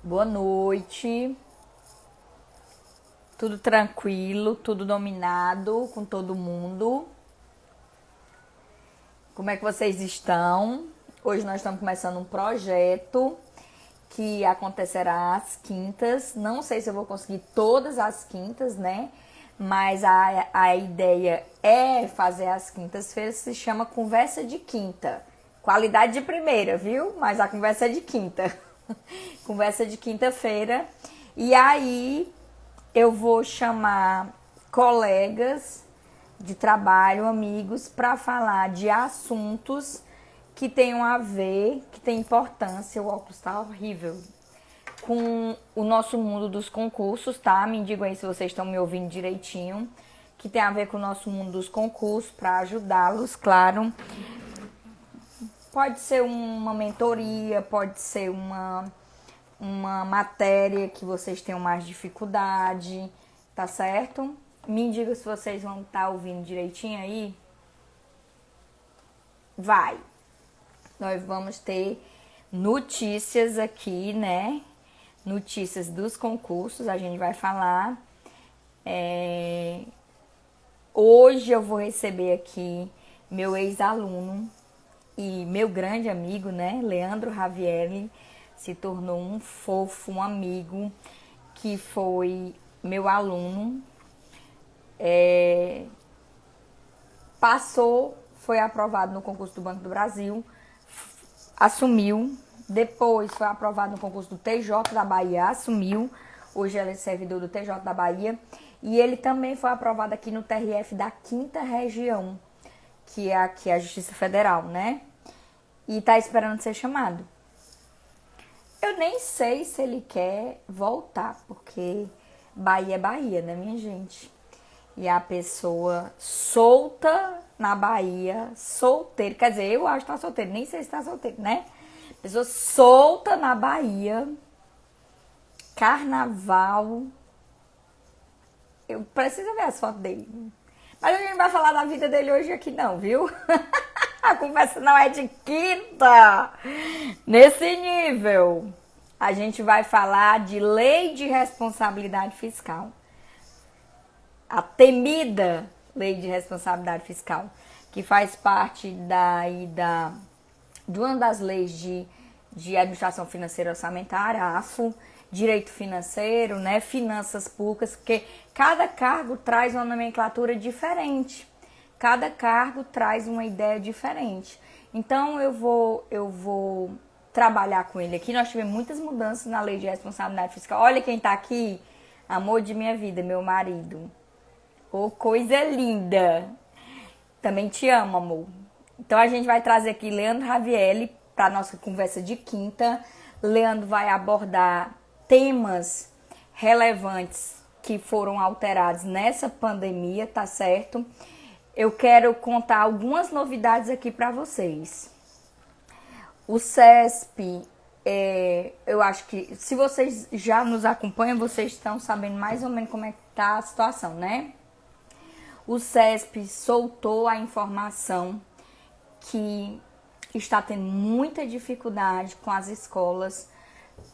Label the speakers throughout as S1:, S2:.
S1: Boa noite. Tudo tranquilo, tudo dominado com todo mundo. Como é que vocês estão? Hoje nós estamos começando um projeto que acontecerá às quintas. Não sei se eu vou conseguir todas as quintas, né? Mas a ideia é fazer às quintas-feiras, se chama Conversa de Quinta. Qualidade de primeira, viu? Mas a conversa é de quinta. Conversa de quinta-feira. E aí eu vou chamar colegas de trabalho, amigos, para falar de assuntos que tenham a ver, que tem importância. O óculos tá horrível. Com o nosso mundo dos concursos, tá? Me digam aí se vocês estão me ouvindo direitinho. Que tem a ver com o nosso mundo dos concursos, para ajudá-los, claro. Pode ser uma mentoria, pode ser uma matéria que vocês tenham mais dificuldade, tá certo? Me diga se vocês vão estar ouvindo direitinho aí. Vai! Nós vamos ter notícias aqui, né? Notícias dos concursos, a gente vai falar. Hoje eu vou receber aqui meu ex-aluno e meu grande amigo, né? Leandro Ravielli, se tornou um fofo, um amigo que foi meu aluno. Passou, foi aprovado no concurso do Banco do Brasil, assumiu. Depois foi aprovado no concurso do TJ da Bahia, assumiu. Hoje ele é servidor do TJ da Bahia. E ele também foi aprovado aqui no TRF da 5ª Região, que é aqui a Justiça Federal, né? E tá esperando ser chamado. Eu nem sei se ele quer voltar, porque Bahia é Bahia, né, minha gente? E a pessoa solta na Bahia, solteiro, quer dizer, eu acho que tá solteiro, nem sei se tá solteiro, né? Pessoa solta na Bahia, carnaval. Eu preciso ver as fotos dele. Mas a gente não vai falar da vida dele hoje aqui não, viu? A conversa não é de quinta. Nesse nível, a gente vai falar de lei de responsabilidade fiscal. A temida lei de responsabilidade fiscal, que faz parte de uma das leis de administração financeira orçamentária, AFO, direito financeiro, né, finanças públicas, porque cada cargo traz uma nomenclatura diferente. Cada cargo traz uma ideia diferente. Então eu vou trabalhar com ele aqui. Nós tivemos muitas mudanças na lei de responsabilidade fiscal. Olha quem tá aqui, amor de minha vida, meu marido. Oh, coisa linda. Também te amo, amor. Então a gente vai trazer aqui Leandro Ravielli para nossa conversa de quinta. Leandro vai abordar temas relevantes que foram alterados nessa pandemia, tá certo? Eu quero contar algumas novidades aqui para vocês. O CESP, eu acho que se vocês já nos acompanham, vocês estão sabendo mais ou menos como é que tá a situação, né? O CESP soltou a informação que está tendo muita dificuldade com as escolas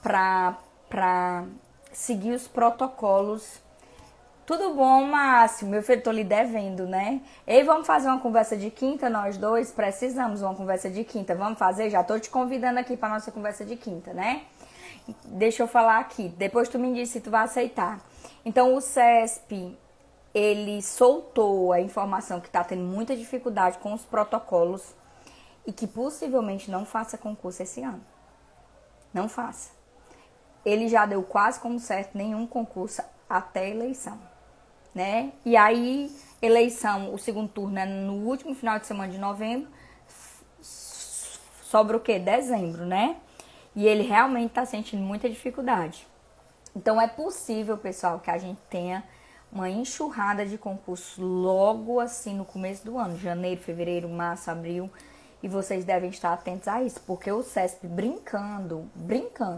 S1: para seguir os protocolos. Tudo bom, Márcio? Meu filho, tô lhe devendo, né? Ei, vamos fazer uma conversa de quinta, nós dois? Precisamos uma conversa de quinta. Vamos fazer? Já tô te convidando aqui para nossa conversa de quinta, né? Deixa eu falar aqui. Depois tu me diz se tu vai aceitar. Então, o CESP, ele soltou a informação que tá tendo muita dificuldade com os protocolos e que possivelmente não faça concurso esse ano. Não faça. Ele já deu quase como certo nenhum concurso até a eleição, né? E aí, eleição, o segundo turno é no último final de semana de novembro, sobra o quê? Dezembro, né? E ele realmente tá sentindo muita dificuldade. Então, é possível, pessoal, que a gente tenha uma enxurrada de concursos logo assim no começo do ano, janeiro, fevereiro, março, abril, e vocês devem estar atentos a isso, porque o CESP brincando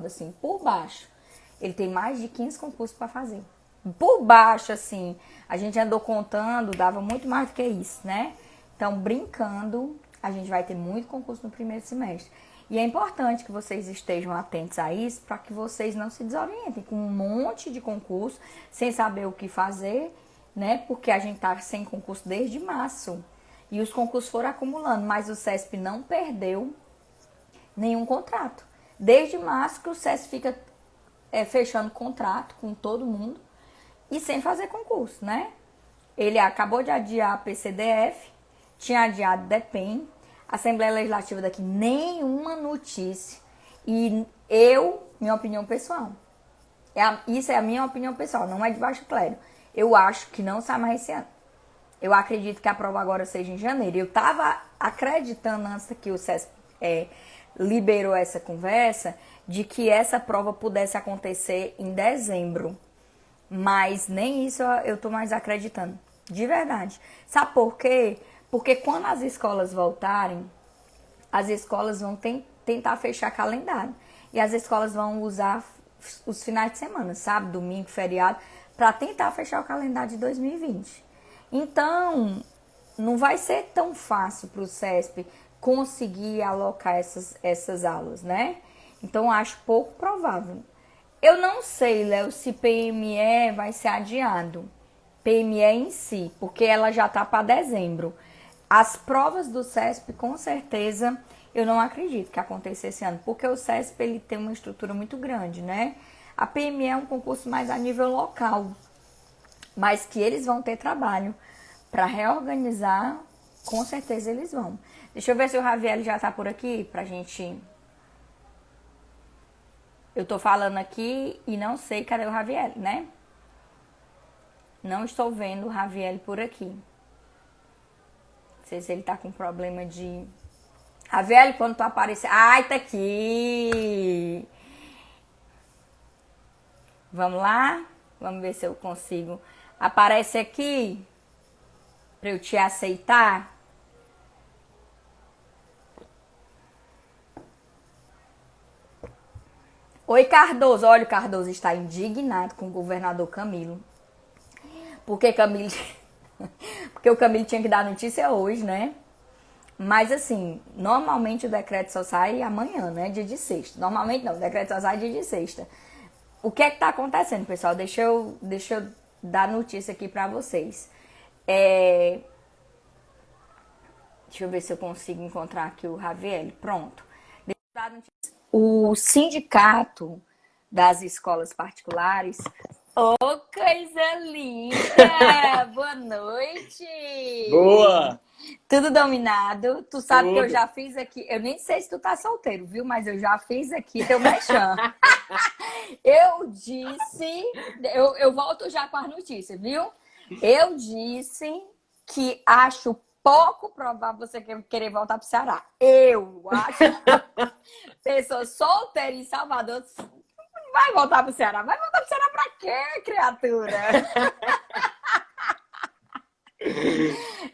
S1: assim, por baixo, ele tem mais de 15 concursos para fazer. Por baixo, assim, a gente andou contando, dava muito mais do que isso, né? Então, brincando, A gente vai ter muito concurso no primeiro semestre. E é importante que vocês estejam atentos a isso para que vocês não se desorientem com um monte de concurso, sem saber o que fazer, né? Porque a gente tá sem concurso desde março. E os concursos foram acumulando, mas o CESP não perdeu nenhum contrato. Desde março que o CESP fica fechando contrato com todo mundo e sem fazer concurso, né? Ele acabou de adiar a PCDF, tinha adiado DEPEN, Assembleia Legislativa daqui, nenhuma notícia. E minha opinião pessoal, isso é a minha opinião pessoal, não é de baixo clero. Eu acho que não sai mais esse ano. Eu acredito que a prova agora seja em janeiro. Eu estava acreditando antes que o CESP liberou essa conversa de que essa prova pudesse acontecer em dezembro. Mas nem isso eu tô mais acreditando. De verdade. Sabe por quê? Porque quando as escolas voltarem, as escolas vão tentar fechar calendário. E as escolas vão usar os finais de semana, sabe? Domingo, feriado, para tentar fechar o calendário de 2020. Então, não vai ser tão fácil para o CESP conseguir alocar essas aulas, né? Então, acho pouco provável. Eu não sei, Léo, se PME vai ser adiado. PME em si, porque ela já tá para dezembro. As provas do CESP, com certeza, eu não acredito que aconteça esse ano, porque o CESP ele tem uma estrutura muito grande, né? A PME é um concurso mais a nível local, mas que eles vão ter trabalho para reorganizar, com certeza eles vão. Deixa eu ver se o Raviel já tá por aqui pra gente. Eu tô falando aqui e não sei cadê o Raviel, né? Não estou vendo o Raviel por aqui. Não sei se ele tá com problema de... Raviel, quando tu aparecer... Ai, tá aqui! Vamos lá? Vamos ver se eu consigo. Aparece aqui para eu te aceitar. Oi, Cardoso. Olha, o Cardoso está indignado com o governador Camilo. Porque o Camilo tinha que dar notícia hoje, né? Mas assim, normalmente o decreto só sai amanhã, né? Dia de sexta. Normalmente não, o decreto só sai dia de sexta. O que é que tá acontecendo, pessoal? Deixa eu dar notícia aqui pra vocês. Deixa eu ver se eu consigo encontrar aqui o Raviel. Pronto. Deixa eu dar notícia. O sindicato das escolas particulares... Ô, coisa linda! Boa noite!
S2: Boa!
S1: Tudo dominado. Tu sabe que eu
S2: Tudo.
S1: já fiz aqui. Eu nem sei se tu tá solteiro, viu? Mas eu já fiz aqui teu mexão. Eu disse. Eu volto já com as notícias, viu? Eu disse que acho pouco provável você querer voltar pro Ceará. Eu acho. Pessoa solteira em Salvador. Vai voltar pro Ceará. Vai voltar pro Ceará pra quê, criatura?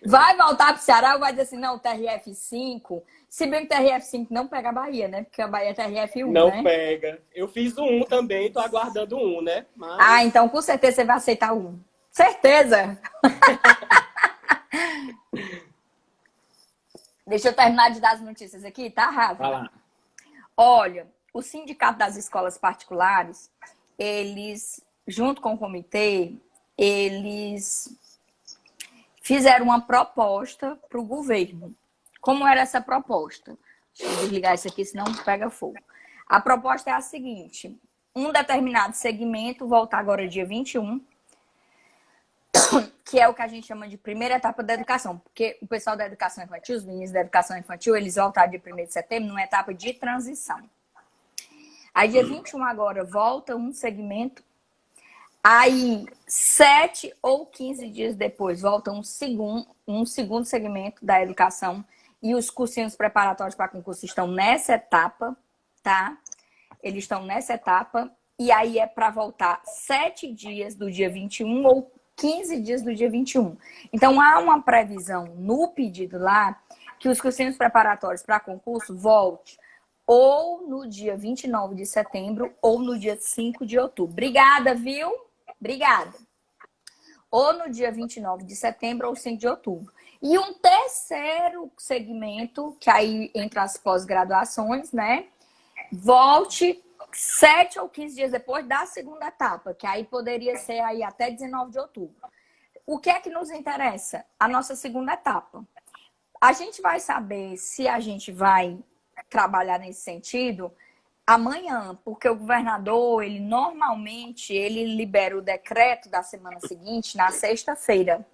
S1: Vai voltar pro Ceará ou vai dizer assim, não, TRF5. Se bem que TRF5 não pega a Bahia, né? Porque a Bahia é TRF1,
S2: Não
S1: né?
S2: pega. Eu fiz o 1 também, tô aguardando o 1, né? Mas...
S1: Ah, então com certeza você vai aceitar um. Certeza! Deixa eu terminar de dar as notícias aqui, tá, Rafa?
S2: Vai lá.
S1: Olha, o Sindicato das Escolas Particulares, eles, junto com o comitê, eles fizeram uma proposta para o governo. Como era essa proposta? Deixa eu desligar isso aqui, senão pega fogo. A proposta é a seguinte: um determinado segmento voltar agora dia 21, que é o que a gente chama de primeira etapa da educação, porque o pessoal da educação infantil, os meninos da educação infantil, eles voltaram dia 1º de setembro numa etapa de transição. Aí dia 21 agora volta um segmento, aí 7 ou 15 dias depois volta um segundo segmento da educação e os cursinhos preparatórios para concurso estão nessa etapa, tá? Eles estão nessa etapa e aí é para voltar 7 dias do dia 21 ou 15 dias do dia 21. Então há uma previsão no pedido lá que os cursinhos preparatórios para concurso volte ou no dia 29 de setembro ou no dia 5 de outubro. Obrigada, viu? Obrigada. Ou no dia 29 de setembro ou 5 de outubro. E um terceiro segmento, que aí entra as pós-graduações, né? Volte 7 ou 15 dias depois da segunda etapa, que aí poderia ser aí até 19 de outubro. O que é que nos interessa? A nossa segunda etapa. A gente vai saber se a gente vai trabalhar nesse sentido amanhã, porque o governador, ele normalmente, ele libera o decreto da semana seguinte, na sexta-feira.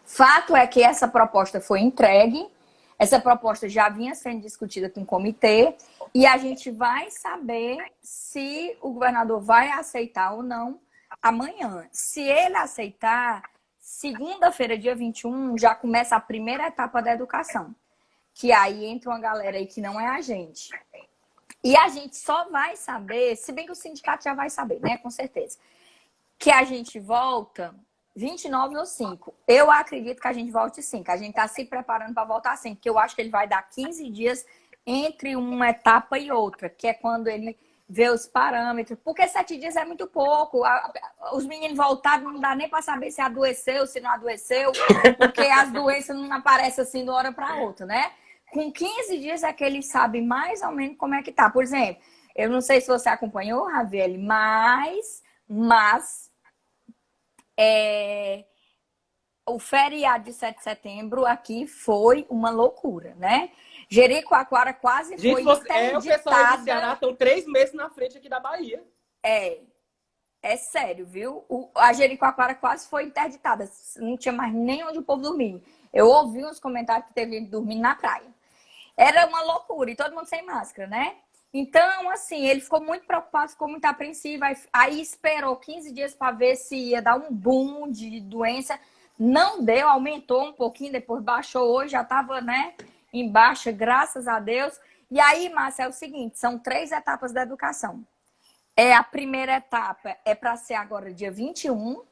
S1: Fato é que essa proposta foi entregue, essa proposta já vinha sendo discutida com o comitê, e a gente vai saber se o governador vai aceitar ou não amanhã. Se ele aceitar, segunda-feira, dia 21, já começa a primeira etapa da educação, que aí entra uma galera aí que não é a gente. E a gente só vai saber, se bem que o sindicato já vai saber, né? Com certeza. Que a gente volta 29 ou 5. Eu acredito que a gente volte 5. A gente está se preparando para voltar 5, porque eu acho que ele vai dar 15 dias entre uma etapa e outra, que é quando ele vê os parâmetros. Porque 7 dias é muito pouco. Os meninos voltaram, não dá nem para saber se adoeceu, se não adoeceu, porque as doenças não aparecem assim de uma hora para outra, né? Com 15 dias é que ele sabe mais ou menos como é que tá. Por exemplo, eu não sei se você acompanhou, Ravel, mas o feriado de 7 de setembro aqui foi uma loucura, né? Jericoacoara quase
S2: Gente,
S1: foi
S2: o pessoal aí do Ceará
S1: interditada.
S2: estão 3 meses na frente aqui da Bahia.
S1: É sério, viu? A Jericoacoara quase foi interditada. Não tinha mais nem onde o povo dormir. Eu ouvi uns comentários que teve gente dormindo na praia. Era uma loucura, e todo mundo sem máscara, né? Então, assim, ele ficou muito preocupado, ficou muito apreensivo. Aí esperou 15 dias para ver se ia dar um boom de doença. Não deu, aumentou um pouquinho, depois baixou hoje, já estava, né, em baixa, graças a Deus. E aí, Márcia, é o seguinte, são 3 etapas da educação. A primeira etapa é para ser agora dia 21,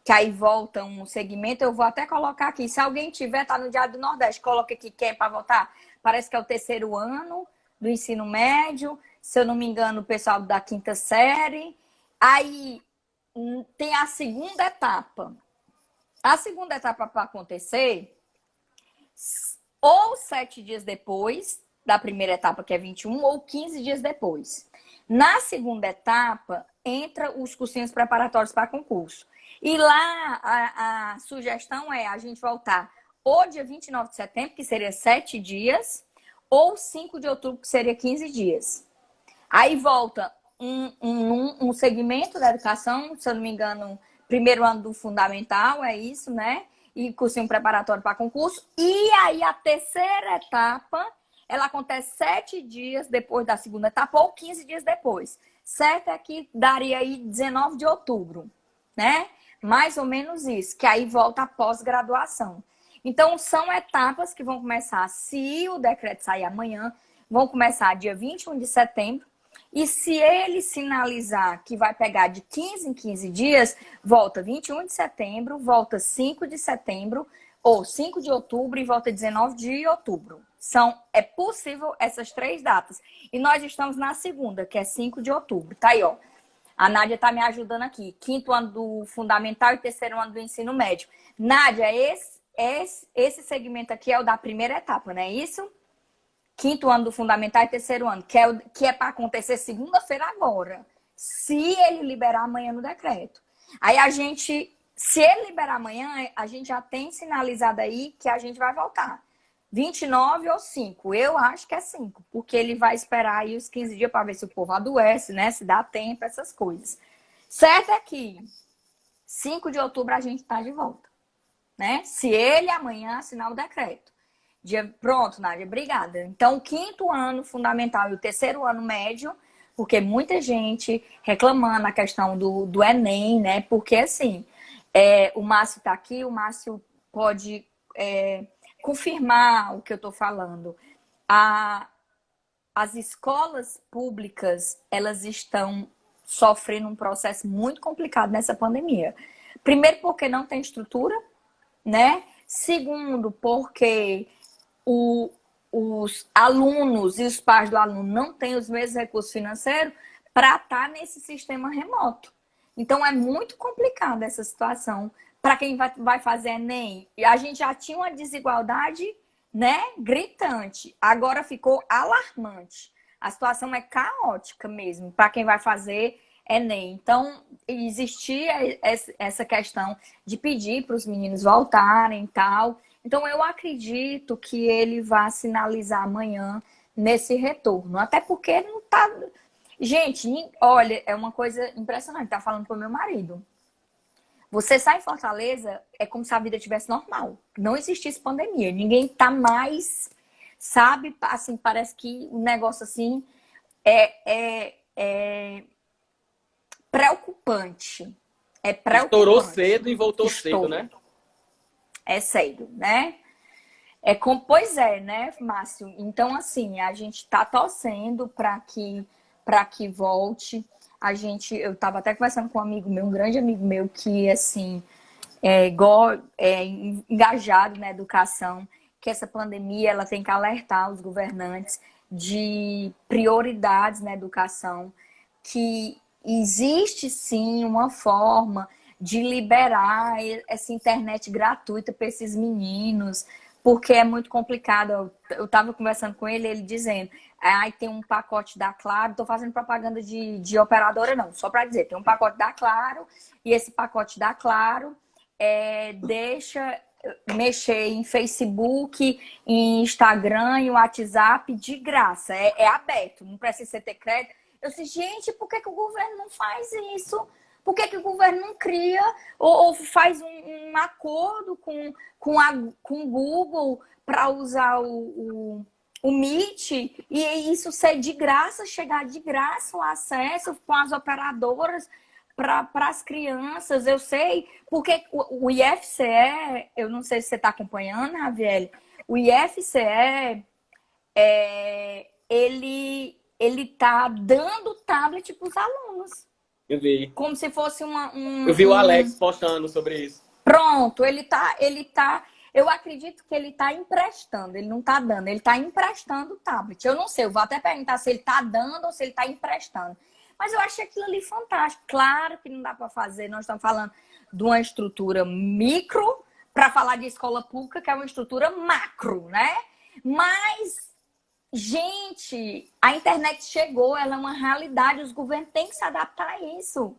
S1: que aí volta um segmento. Eu vou até colocar aqui, se alguém tiver, tá no Diário do Nordeste, coloca aqui quem é para votar. Parece que é o 3º ano do ensino médio, se eu não me engano, o pessoal da 5ª série. Aí tem a segunda etapa. A segunda etapa para acontecer, ou 7 dias depois da primeira etapa, que é 21, ou 15 dias depois. Na segunda etapa, entra os cursinhos preparatórios para concurso. E lá a sugestão é a gente voltar ou dia 29 de setembro, que seria 7 dias, ou 5 de outubro, que seria 15 dias. Aí volta um segmento da educação, se eu não me engano, 1º ano do fundamental, é isso, né? E cursinho preparatório para concurso. E aí a terceira etapa, ela acontece 7 dias depois da segunda etapa, ou 15 dias depois. Certo é que daria aí 19 de outubro, né? Mais ou menos isso, que aí volta a pós-graduação. Então, são etapas que vão começar, se o decreto sair amanhã, vão começar dia 21 de setembro. E se ele sinalizar que vai pegar de 15 em 15 dias, volta 21 de setembro, volta 5 de setembro, ou 5 de outubro e volta 19 de outubro. É possível essas 3 datas. E nós estamos na segunda, que é 5 de outubro. Tá aí, ó. A Nádia está me ajudando aqui. 5º ano do fundamental e 3º ano do ensino médio. Nádia, esse segmento aqui é o da primeira etapa, não é isso? 5º ano do fundamental e 3º ano, que é para acontecer segunda-feira agora. Se ele liberar amanhã no decreto. Aí se ele liberar amanhã, a gente já tem sinalizado aí que a gente vai voltar. 29 ou 5? Eu acho que é 5, porque ele vai esperar aí os 15 dias para ver se o povo adoece, né? Se dá tempo, essas coisas. Certo é que 5 de outubro a gente está de volta, né? Se ele amanhã assinar o decreto. Pronto, Nádia, obrigada. Então, o 5º ano fundamental e o 3º ano médio, porque muita gente reclamando a questão do Enem, né? Porque, assim, o Márcio está aqui, o Márcio pode confirmar o que eu estou falando. As escolas públicas, elas estão sofrendo um processo muito complicado nessa pandemia. Primeiro, porque não tem estrutura, né? Segundo, porque os alunos e os pais do aluno não têm os mesmos recursos financeiros para estar nesse sistema remoto. Então, é muito complicada essa situação para quem vai fazer Enem. E a gente já tinha uma desigualdade, né, gritante. Agora ficou alarmante. A situação é caótica mesmo para quem vai fazer Enem. Então, existia essa questão de pedir para os meninos voltarem e tal. Então, eu acredito que ele vai sinalizar amanhã nesse retorno. Até porque não tá... Gente, olha, é uma coisa impressionante. Tá falando pro meu marido. Você sai em Fortaleza, é como se a vida tivesse normal. Não existisse pandemia. Ninguém tá mais, sabe? Assim, parece que o negócio assim é preocupante. É preocupante.
S2: Estourou cedo e voltou cedo, né?
S1: É cedo, né? Pois é, né, Márcio? Então, assim, a gente tá torcendo para que volte. Eu estava até conversando com um amigo meu, um grande amigo meu, que, assim, engajado na educação, que essa pandemia ela tem que alertar os governantes de prioridades na educação, que existe, sim, uma forma de liberar essa internet gratuita para esses meninos, porque é muito complicado. Eu estava conversando com ele dizendo, tem um pacote da Claro, estou fazendo propaganda de operadora não, só para dizer, tem um pacote da Claro, e esse pacote da Claro deixa mexer em Facebook, em Instagram, em WhatsApp de graça, é aberto, não precisa ter crédito. Eu disse, gente, por que o governo não faz isso? Por que o governo não cria ou faz um acordo com o Google para usar o Meet e isso ser de graça, chegar de graça o acesso com as operadoras para as crianças? Eu sei, porque o IFCE, eu não sei se você está acompanhando, Raviel, o IFCE, ele está dando tablet para os alunos.
S2: Eu vi.
S1: Como se fosse
S2: Eu vi o Alex postando sobre isso.
S1: Pronto, ele tá. Eu acredito que ele tá emprestando, ele não tá dando, ele tá emprestando o tablet. Eu não sei, eu vou até perguntar se ele tá dando ou se ele tá emprestando. Mas eu achei aquilo ali fantástico. Claro que não dá para fazer, nós estamos falando de uma estrutura micro para falar de escola pública, que é uma estrutura macro, né? Mas, gente, a internet chegou, ela é uma realidade, os governos têm que se adaptar a isso.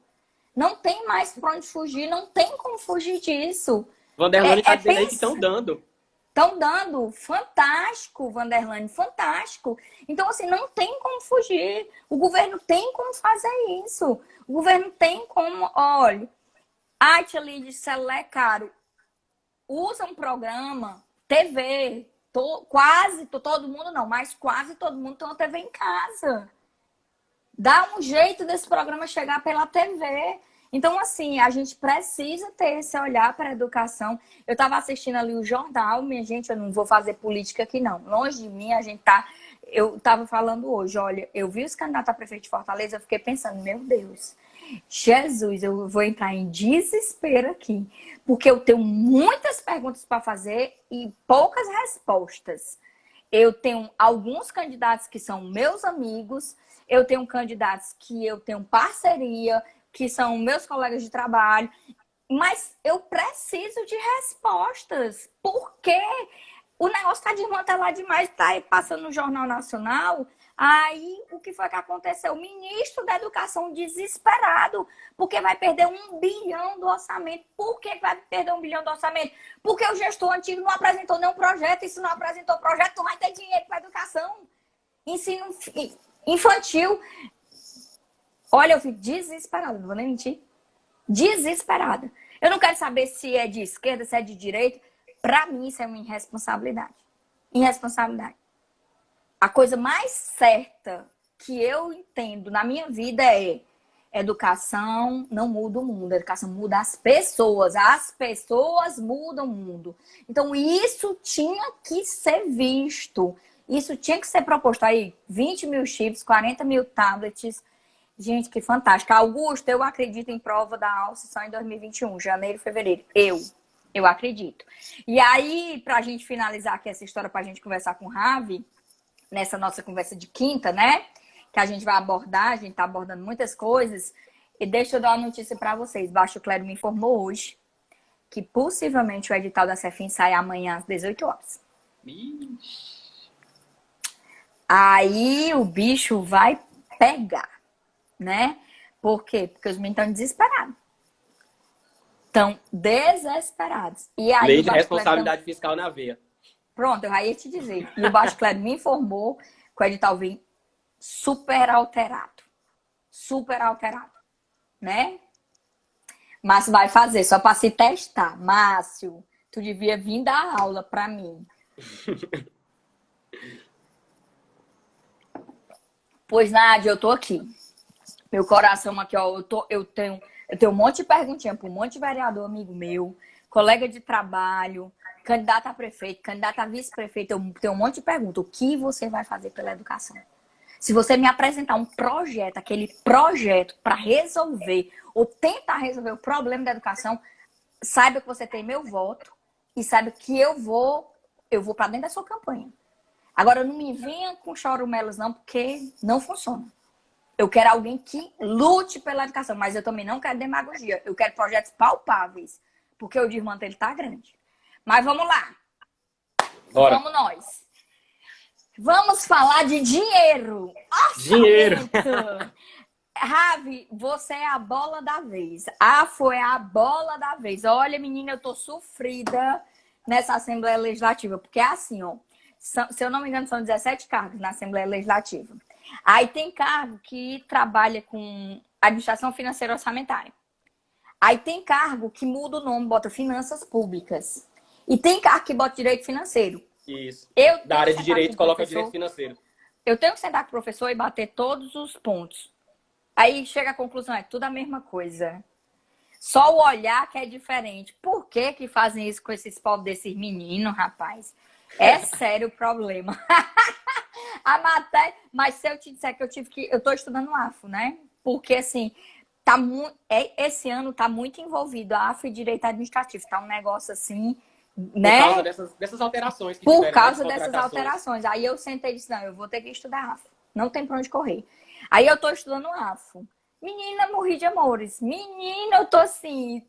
S1: Não tem mais para onde fugir, não tem como fugir disso.
S2: Vanderlane está dizendo aí que estão dando.
S1: Estão dando. Fantástico, Vanderlane, fantástico. Então, assim, não tem como fugir. O governo tem como fazer isso. O governo tem como, olha, Tia Lídia, celular é caro. Usa um programa, TV, todo mundo não, mas quase todo mundo tem uma TV em casa. Dá um jeito desse programa chegar pela TV. Então, assim, a gente precisa ter esse olhar para a educação. Eu estava assistindo ali o jornal, minha gente, eu não vou fazer política aqui, não. Longe de mim, eu estava falando hoje, olha, eu vi os candidatos a prefeito de Fortaleza, eu fiquei pensando, meu Deus, Jesus, eu vou entrar em desespero aqui, porque eu tenho muitas perguntas para fazer e poucas respostas. Eu tenho alguns candidatos que são meus amigos, eu tenho candidatos que eu tenho parceria, que são meus colegas de trabalho, mas eu preciso de respostas, porque o negócio está desmantelado demais, está aí passando no Jornal Nacional. Aí, o que foi que aconteceu? O ministro da Educação desesperado, porque vai perder 1 bilhão do orçamento. Por que vai perder 1 bilhão do orçamento? Porque o gestor antigo não apresentou nenhum projeto, e se não apresentou projeto, não vai ter dinheiro para educação. Ensino infantil. Olha, eu fico desesperada, não vou nem mentir. Desesperada. Eu não quero saber se é de esquerda, se é de direita. Para mim, isso é uma irresponsabilidade. Irresponsabilidade. A coisa mais certa que eu entendo na minha vida é educação não muda o mundo, a educação muda as pessoas mudam o mundo. Então, isso tinha que ser visto. Isso tinha que ser proposto aí. 20 mil chips, 40 mil tablets. Gente, que fantástico. Augusto, eu acredito em prova da alça só em 2021, janeiro, fevereiro. Eu acredito. E aí, pra gente finalizar aqui essa história, pra gente conversar com o Ravi, nessa nossa conversa de quinta, né? Que a gente vai abordar, a gente tá abordando muitas coisas. E deixa eu dar uma notícia pra vocês. Baixo Clero me informou hoje que possivelmente o edital da Cefim sai amanhã às 18 horas.
S2: Ixi.
S1: Aí o bicho vai pegar, né? Por quê? Porque os meninos estão desesperados. Estão desesperados. E aí,
S2: Lei de responsabilidade fiscal na veia.
S1: Pronto, eu já ia te dizer. E o Bastos me informou que o edital vem super alterado. Super alterado, né? Márcio vai fazer, só para se testar. Márcio, tu devia vir dar aula para mim. Pois, Nádia, eu tô aqui. Meu coração aqui, ó, eu tenho um monte de perguntinha para um monte de vereador amigo meu, colega de trabalho, candidato a prefeito, candidato a vice-prefeito. Eu tenho um monte de perguntas. O que você vai fazer pela educação? Se você me apresentar um projeto, aquele projeto para resolver ou tentar resolver o problema da educação, saiba que você tem meu voto e saiba que eu vou para dentro da sua campanha. Agora, não me venha com chorumelos não, porque não funciona. Eu quero alguém que lute pela educação, mas eu também não quero demagogia. Eu quero projetos palpáveis, porque o desmanto ele tá grande. Mas vamos lá.
S2: Bora.
S1: Vamos nós. Vamos falar de dinheiro.
S2: Dinheiro.
S1: Ravi, você é a bola da vez. Foi a bola da vez. Olha, menina, eu tô sofrida nessa Assembleia Legislativa, porque é assim, ó. Se eu não me engano, são 17 cargos na Assembleia Legislativa. Aí tem cargo que trabalha com administração financeira orçamentária. Aí tem cargo que muda o nome, bota finanças públicas. E tem cargo que bota direito financeiro.
S2: Isso.
S1: Eu
S2: Da área de direito, coloca direito financeiro.
S1: Eu tenho que sentar com o professor e bater todos os pontos. Aí chega a conclusão, é tudo a mesma coisa. Só o olhar que é diferente. Por que que fazem isso com esses pobres desses meninos, rapaz? É sério o problema. A matéria... Mas se eu te disser que eu tô estudando AFO, né? Porque, assim, esse ano tá muito envolvido a AFO e direito administrativo. Tá um negócio assim, né?
S2: Por causa dessas alterações.
S1: Por causa dessas alterações. Aí eu sentei e disse, não, eu vou ter que estudar AFO. Não tem pra onde correr. Aí eu tô estudando AFO. Menina, morri de amores. Menina, eu tô assim...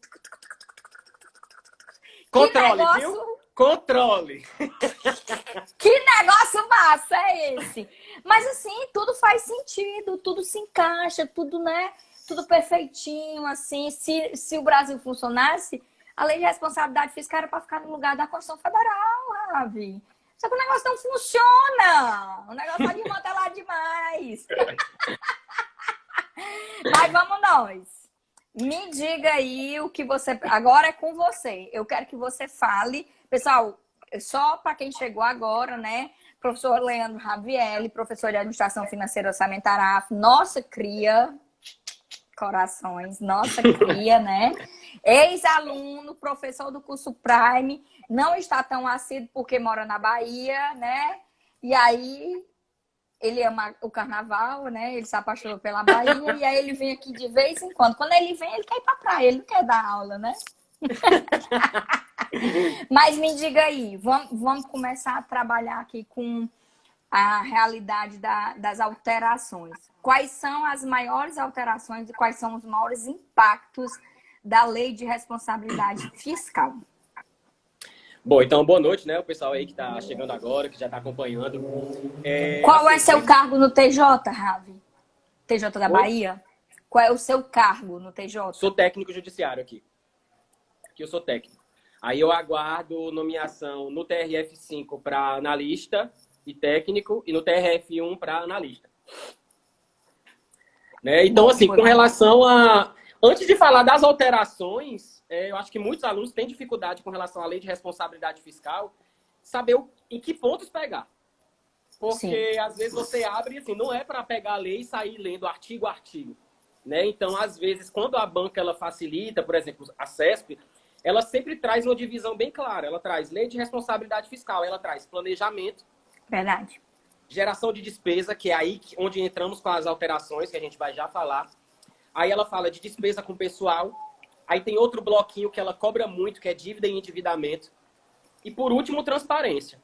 S2: Controle, viu? Controle.
S1: Que negócio massa é esse? Mas assim, tudo faz sentido, tudo se encaixa, tudo, né? Tudo perfeitinho, assim. Se o Brasil funcionasse, a lei de responsabilidade fiscal era para ficar no lugar da Constituição Federal, Ravi. Só que o negócio não funciona. O negócio tá desmantelado demais. Mas vamos nós. Me diga aí o que você... Agora é com você. Eu quero que você fale... Pessoal, só para quem chegou agora, né? Professor Leandro Ravielli, professor de Administração Financeira Orçamentária, nossa cria, corações, nossa cria, né? Ex-aluno, professor do curso Prime, não está tão assíduo porque mora na Bahia, né? E aí, ele ama o carnaval, né? Ele se apaixonou pela Bahia e aí ele vem aqui de vez em quando. Quando ele vem, ele quer ir pra praia, ele não quer dar aula, né? Mas me diga aí, vamos começar a trabalhar aqui com a realidade das alterações. Quais são as maiores alterações e quais são os maiores impactos da lei de responsabilidade fiscal?
S2: Bom, então boa noite, né? O pessoal aí que está chegando agora, que já está acompanhando.
S1: Qual é seu cargo no TJ, Ravi? TJ da Bahia? Qual é o seu cargo no TJ?
S2: Sou técnico judiciário aqui. Aqui eu sou técnico. Aí eu aguardo nomeação no TRF5 para analista e técnico e no TRF1 para analista. Né? Então, assim, com relação a... Antes de falar das alterações, eu acho que muitos alunos têm dificuldade com relação à lei de responsabilidade fiscal, saber em que pontos pegar. Porque, sim, às vezes você abre, assim, não é para pegar a lei e sair lendo artigo a artigo. Né? Então, às vezes, quando a banca ela facilita, por exemplo, a CESP, ela sempre traz uma divisão bem clara. Ela traz lei de responsabilidade fiscal, ela traz planejamento.
S1: Verdade.
S2: Geração de despesa, que é aí onde entramos com as alterações, que a gente vai já falar. Aí ela fala de despesa com pessoal. Aí tem outro bloquinho que ela cobra muito, que é dívida e endividamento. E, por último, transparência.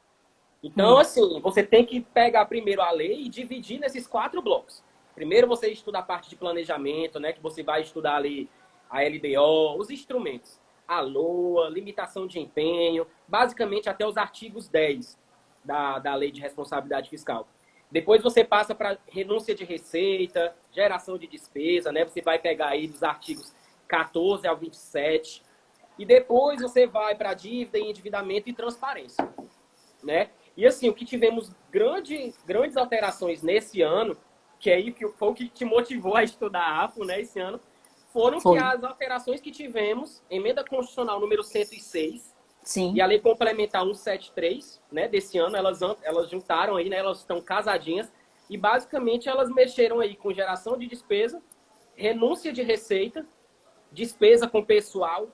S2: Então, assim, você tem que pegar primeiro a lei e dividir nesses 4 blocos. Primeiro você estuda a parte de planejamento, né? Que você vai estudar ali a LDO, os instrumentos. a LOA, limitação de empenho, basicamente até os artigos 10 da Lei de Responsabilidade Fiscal. Depois você passa para renúncia de receita, geração de despesa, né? Você vai pegar aí dos artigos 14 ao 27. E depois você vai para dívida, endividamento e transparência, né? E assim, o que tivemos grandes alterações nesse ano, que aí foi o que te motivou a estudar a AFO, né, esse ano, foram que
S1: Foi.
S2: as alterações que tivemos, emenda constitucional número 106 e
S1: Sim.
S2: a lei complementar 173, né, desse ano, elas juntaram aí, né, elas estão casadinhas, e basicamente elas mexeram aí com geração de despesa, renúncia de receita, despesa com pessoal,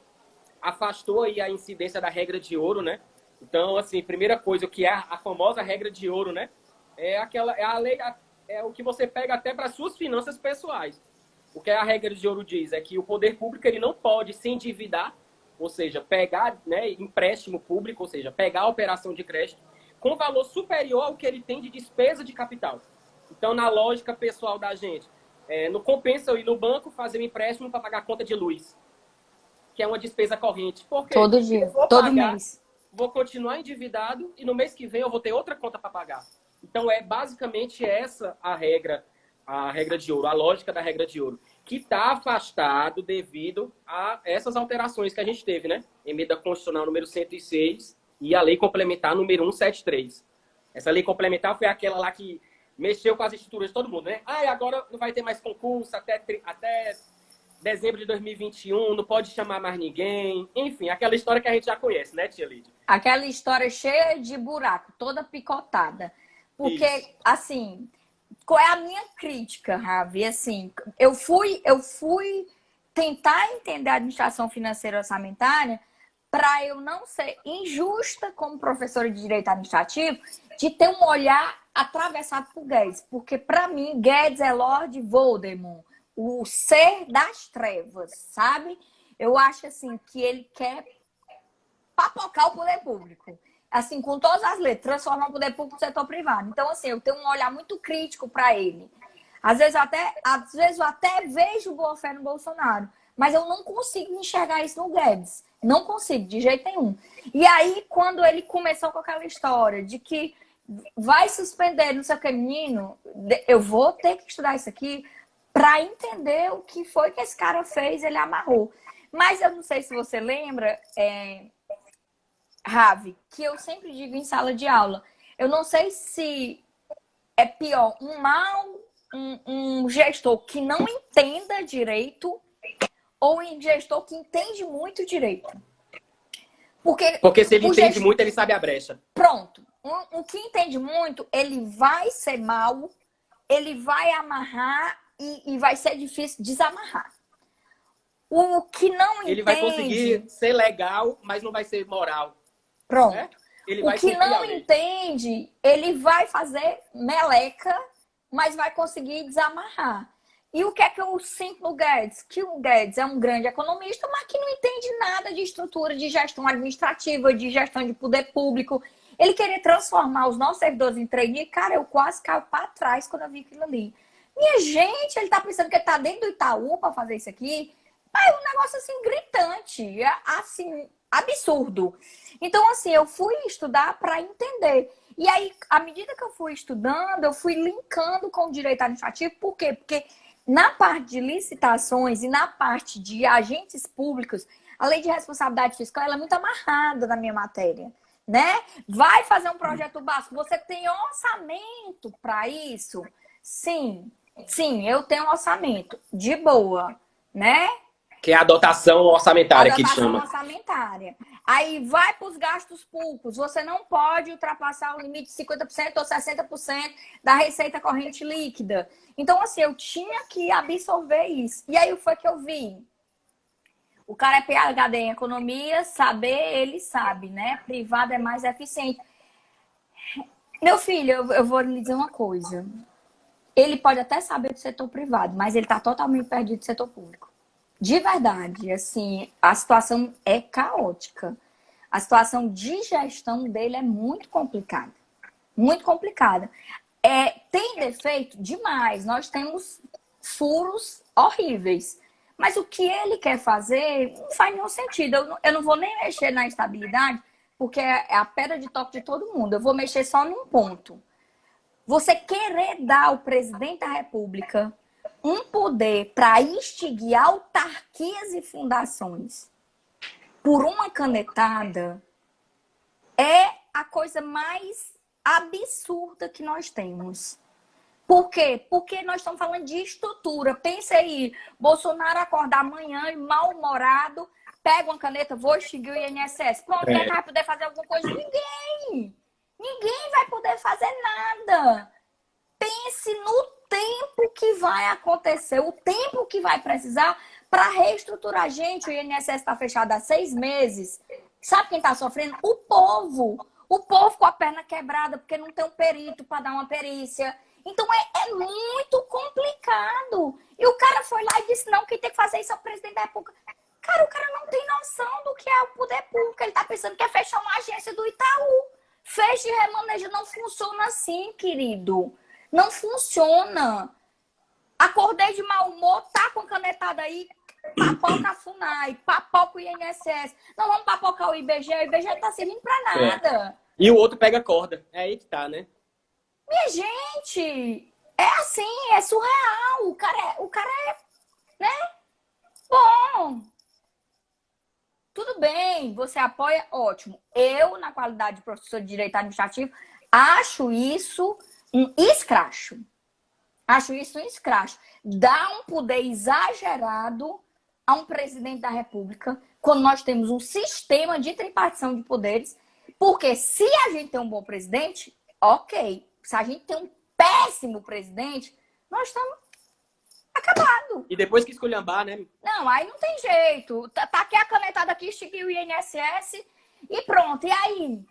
S2: afastou aí a incidência da regra de ouro, né? Então, assim, primeira coisa, o que é a famosa regra de ouro, né? É a lei, é o que você pega até para suas finanças pessoais. O que a regra de ouro diz é que o poder público ele não pode se endividar, ou seja, pegar, né, empréstimo público, ou seja, pegar a operação de crédito com valor superior ao que ele tem de despesa de capital. Então, na lógica pessoal da gente, não compensa eu ir no banco fazer um empréstimo para pagar a conta de luz, que é uma despesa corrente. Por quê?
S1: Todo
S2: Eu
S1: dia,
S2: vou
S1: todo
S2: pagar,
S1: mês.
S2: vou continuar endividado e no mês que vem eu vou ter outra conta para pagar. Então, é basicamente essa a regra de ouro, a lógica da regra de ouro, que está afastado devido a essas alterações que a gente teve, né? Emenda constitucional número 106 e a lei complementar número 173. Essa lei complementar foi aquela lá que mexeu com as estruturas de todo mundo, né? Ah, e agora não vai ter mais concurso até dezembro de 2021, não pode chamar mais ninguém. Enfim, aquela história que a gente já conhece, né, tia Lídia?
S1: Aquela história cheia de buraco, toda picotada. Porque,
S2: Isso.
S1: assim, qual é a minha crítica, Ravi? Assim, eu fui tentar entender a administração financeira orçamentária para eu não ser injusta como professora de direito administrativo, de ter um olhar atravessado por Guedes. Porque, para mim, Guedes é Lord Voldemort, o ser das trevas, sabe? Eu acho, assim, que ele quer papocar o poder público. Assim, com todas as letras, transformar o poder público no setor privado. Então, assim, eu tenho um olhar muito crítico para ele. Às vezes eu até vejo boa fé no Bolsonaro, mas eu não consigo enxergar isso no Guedes. Não consigo, de jeito nenhum. E aí, quando ele começou com aquela história de que vai suspender, não sei o que, menino, eu vou ter que estudar isso aqui para entender o que foi que esse cara fez, ele amarrou. Mas eu não sei se você lembra, Ravi, que eu sempre digo em sala de aula. Eu não sei se é pior um gestor que não entenda direito ou um gestor que entende muito direito.
S2: Porque se ele entende muito, ele sabe a brecha.
S1: Pronto. O que entende muito, ele vai ser mal, ele vai amarrar e vai ser difícil desamarrar. O que não
S2: Ele
S1: entende...
S2: vai conseguir ser legal, mas não vai ser moral.
S1: Pronto.
S2: Né? Ele
S1: O
S2: vai
S1: que não
S2: a lei.
S1: entende, ele vai fazer meleca, mas vai conseguir desamarrar. E o que é que eu sinto no Guedes? Que o Guedes é um grande economista, mas que não entende nada de estrutura de gestão administrativa, de gestão de poder público. Ele queria transformar os nossos servidores em trainee. Cara, eu quase caio para trás quando eu vi aquilo ali. Minha gente, ele tá pensando que ele tá dentro do Itaú para fazer isso aqui. É um negócio assim gritante, assim, absurdo. Então, assim, eu fui estudar para entender. E aí, à medida que eu fui estudando, eu fui linkando com o direito administrativo. Por quê? Porque na parte de licitações e na parte de agentes públicos, a lei de responsabilidade fiscal ela é muito amarrada na minha matéria, né? Vai fazer um projeto básico, você tem orçamento para isso? Sim, eu tenho um orçamento, de boa, né?
S2: Que é a dotação orçamentária que chama.
S1: Orçamentária. Aí vai para os gastos públicos. Você não pode ultrapassar o limite de 50% ou 60% da receita corrente líquida. Então, assim, eu tinha que absorver isso. E aí foi que eu vi. O cara é PhD em economia, saber, ele sabe, né? Privado é mais eficiente. Meu filho, eu vou lhe dizer uma coisa. Ele pode até saber do setor privado, mas ele está totalmente perdido do setor público. De verdade, assim, a situação é caótica. A situação de gestão dele é muito complicada. Muito complicada. Tem defeito? Demais. Nós temos furos horríveis. Mas o que ele quer fazer não faz nenhum sentido. Eu não vou nem mexer na estabilidade, porque é a pedra de toque de todo mundo. Eu vou mexer só num ponto. Você querer dar ao presidente da República um poder para extinguir autarquias e fundações por uma canetada é a coisa mais absurda que nós temos. Por quê? Porque nós estamos falando de estrutura. Pense aí, Bolsonaro acordar amanhã mal-humorado, pega uma caneta, vou extinguir o INSS. Pronto, quem vai poder fazer alguma coisa? Ninguém! Ninguém vai poder fazer nada. Pense no tempo que vai acontecer, o tempo que vai precisar para reestruturar. Gente, o INSS está fechado há 6 meses. Sabe quem está sofrendo? O povo. O povo com a perna quebrada, porque não tem um perito para dar uma perícia. Então é muito complicado. E o cara foi lá e disse, não, quem tem que fazer isso é o presidente da República. Cara, o cara não tem noção do que é o poder público. Ele tá pensando que é fechar uma agência do Itaú. Fecha e remaneja. Não funciona assim, querido. Não funciona. Acordei de mau humor, tá com a canetada aí, papoca a FUNAI, papoca o INSS. Não vamos papocar o IBGE não tá servindo pra nada.
S2: E o outro pega corda. É aí que tá, né?
S1: Minha gente, é assim, é surreal. O cara é, né? Bom, tudo bem, você apoia, ótimo. Eu, na qualidade de professor de Direito Administrativo, acho isso um escracho. Acho isso um escracho. Dá um poder exagerado a um presidente da República quando nós temos um sistema de tripartição de poderes. Porque se a gente tem um bom presidente, ok. Se a gente tem um péssimo presidente, nós estamos acabados.
S2: E depois que esculhambar, né?
S1: Não, aí não tem jeito. Tá aqui a canetada aqui, extinguiu o INSS e pronto. E aí?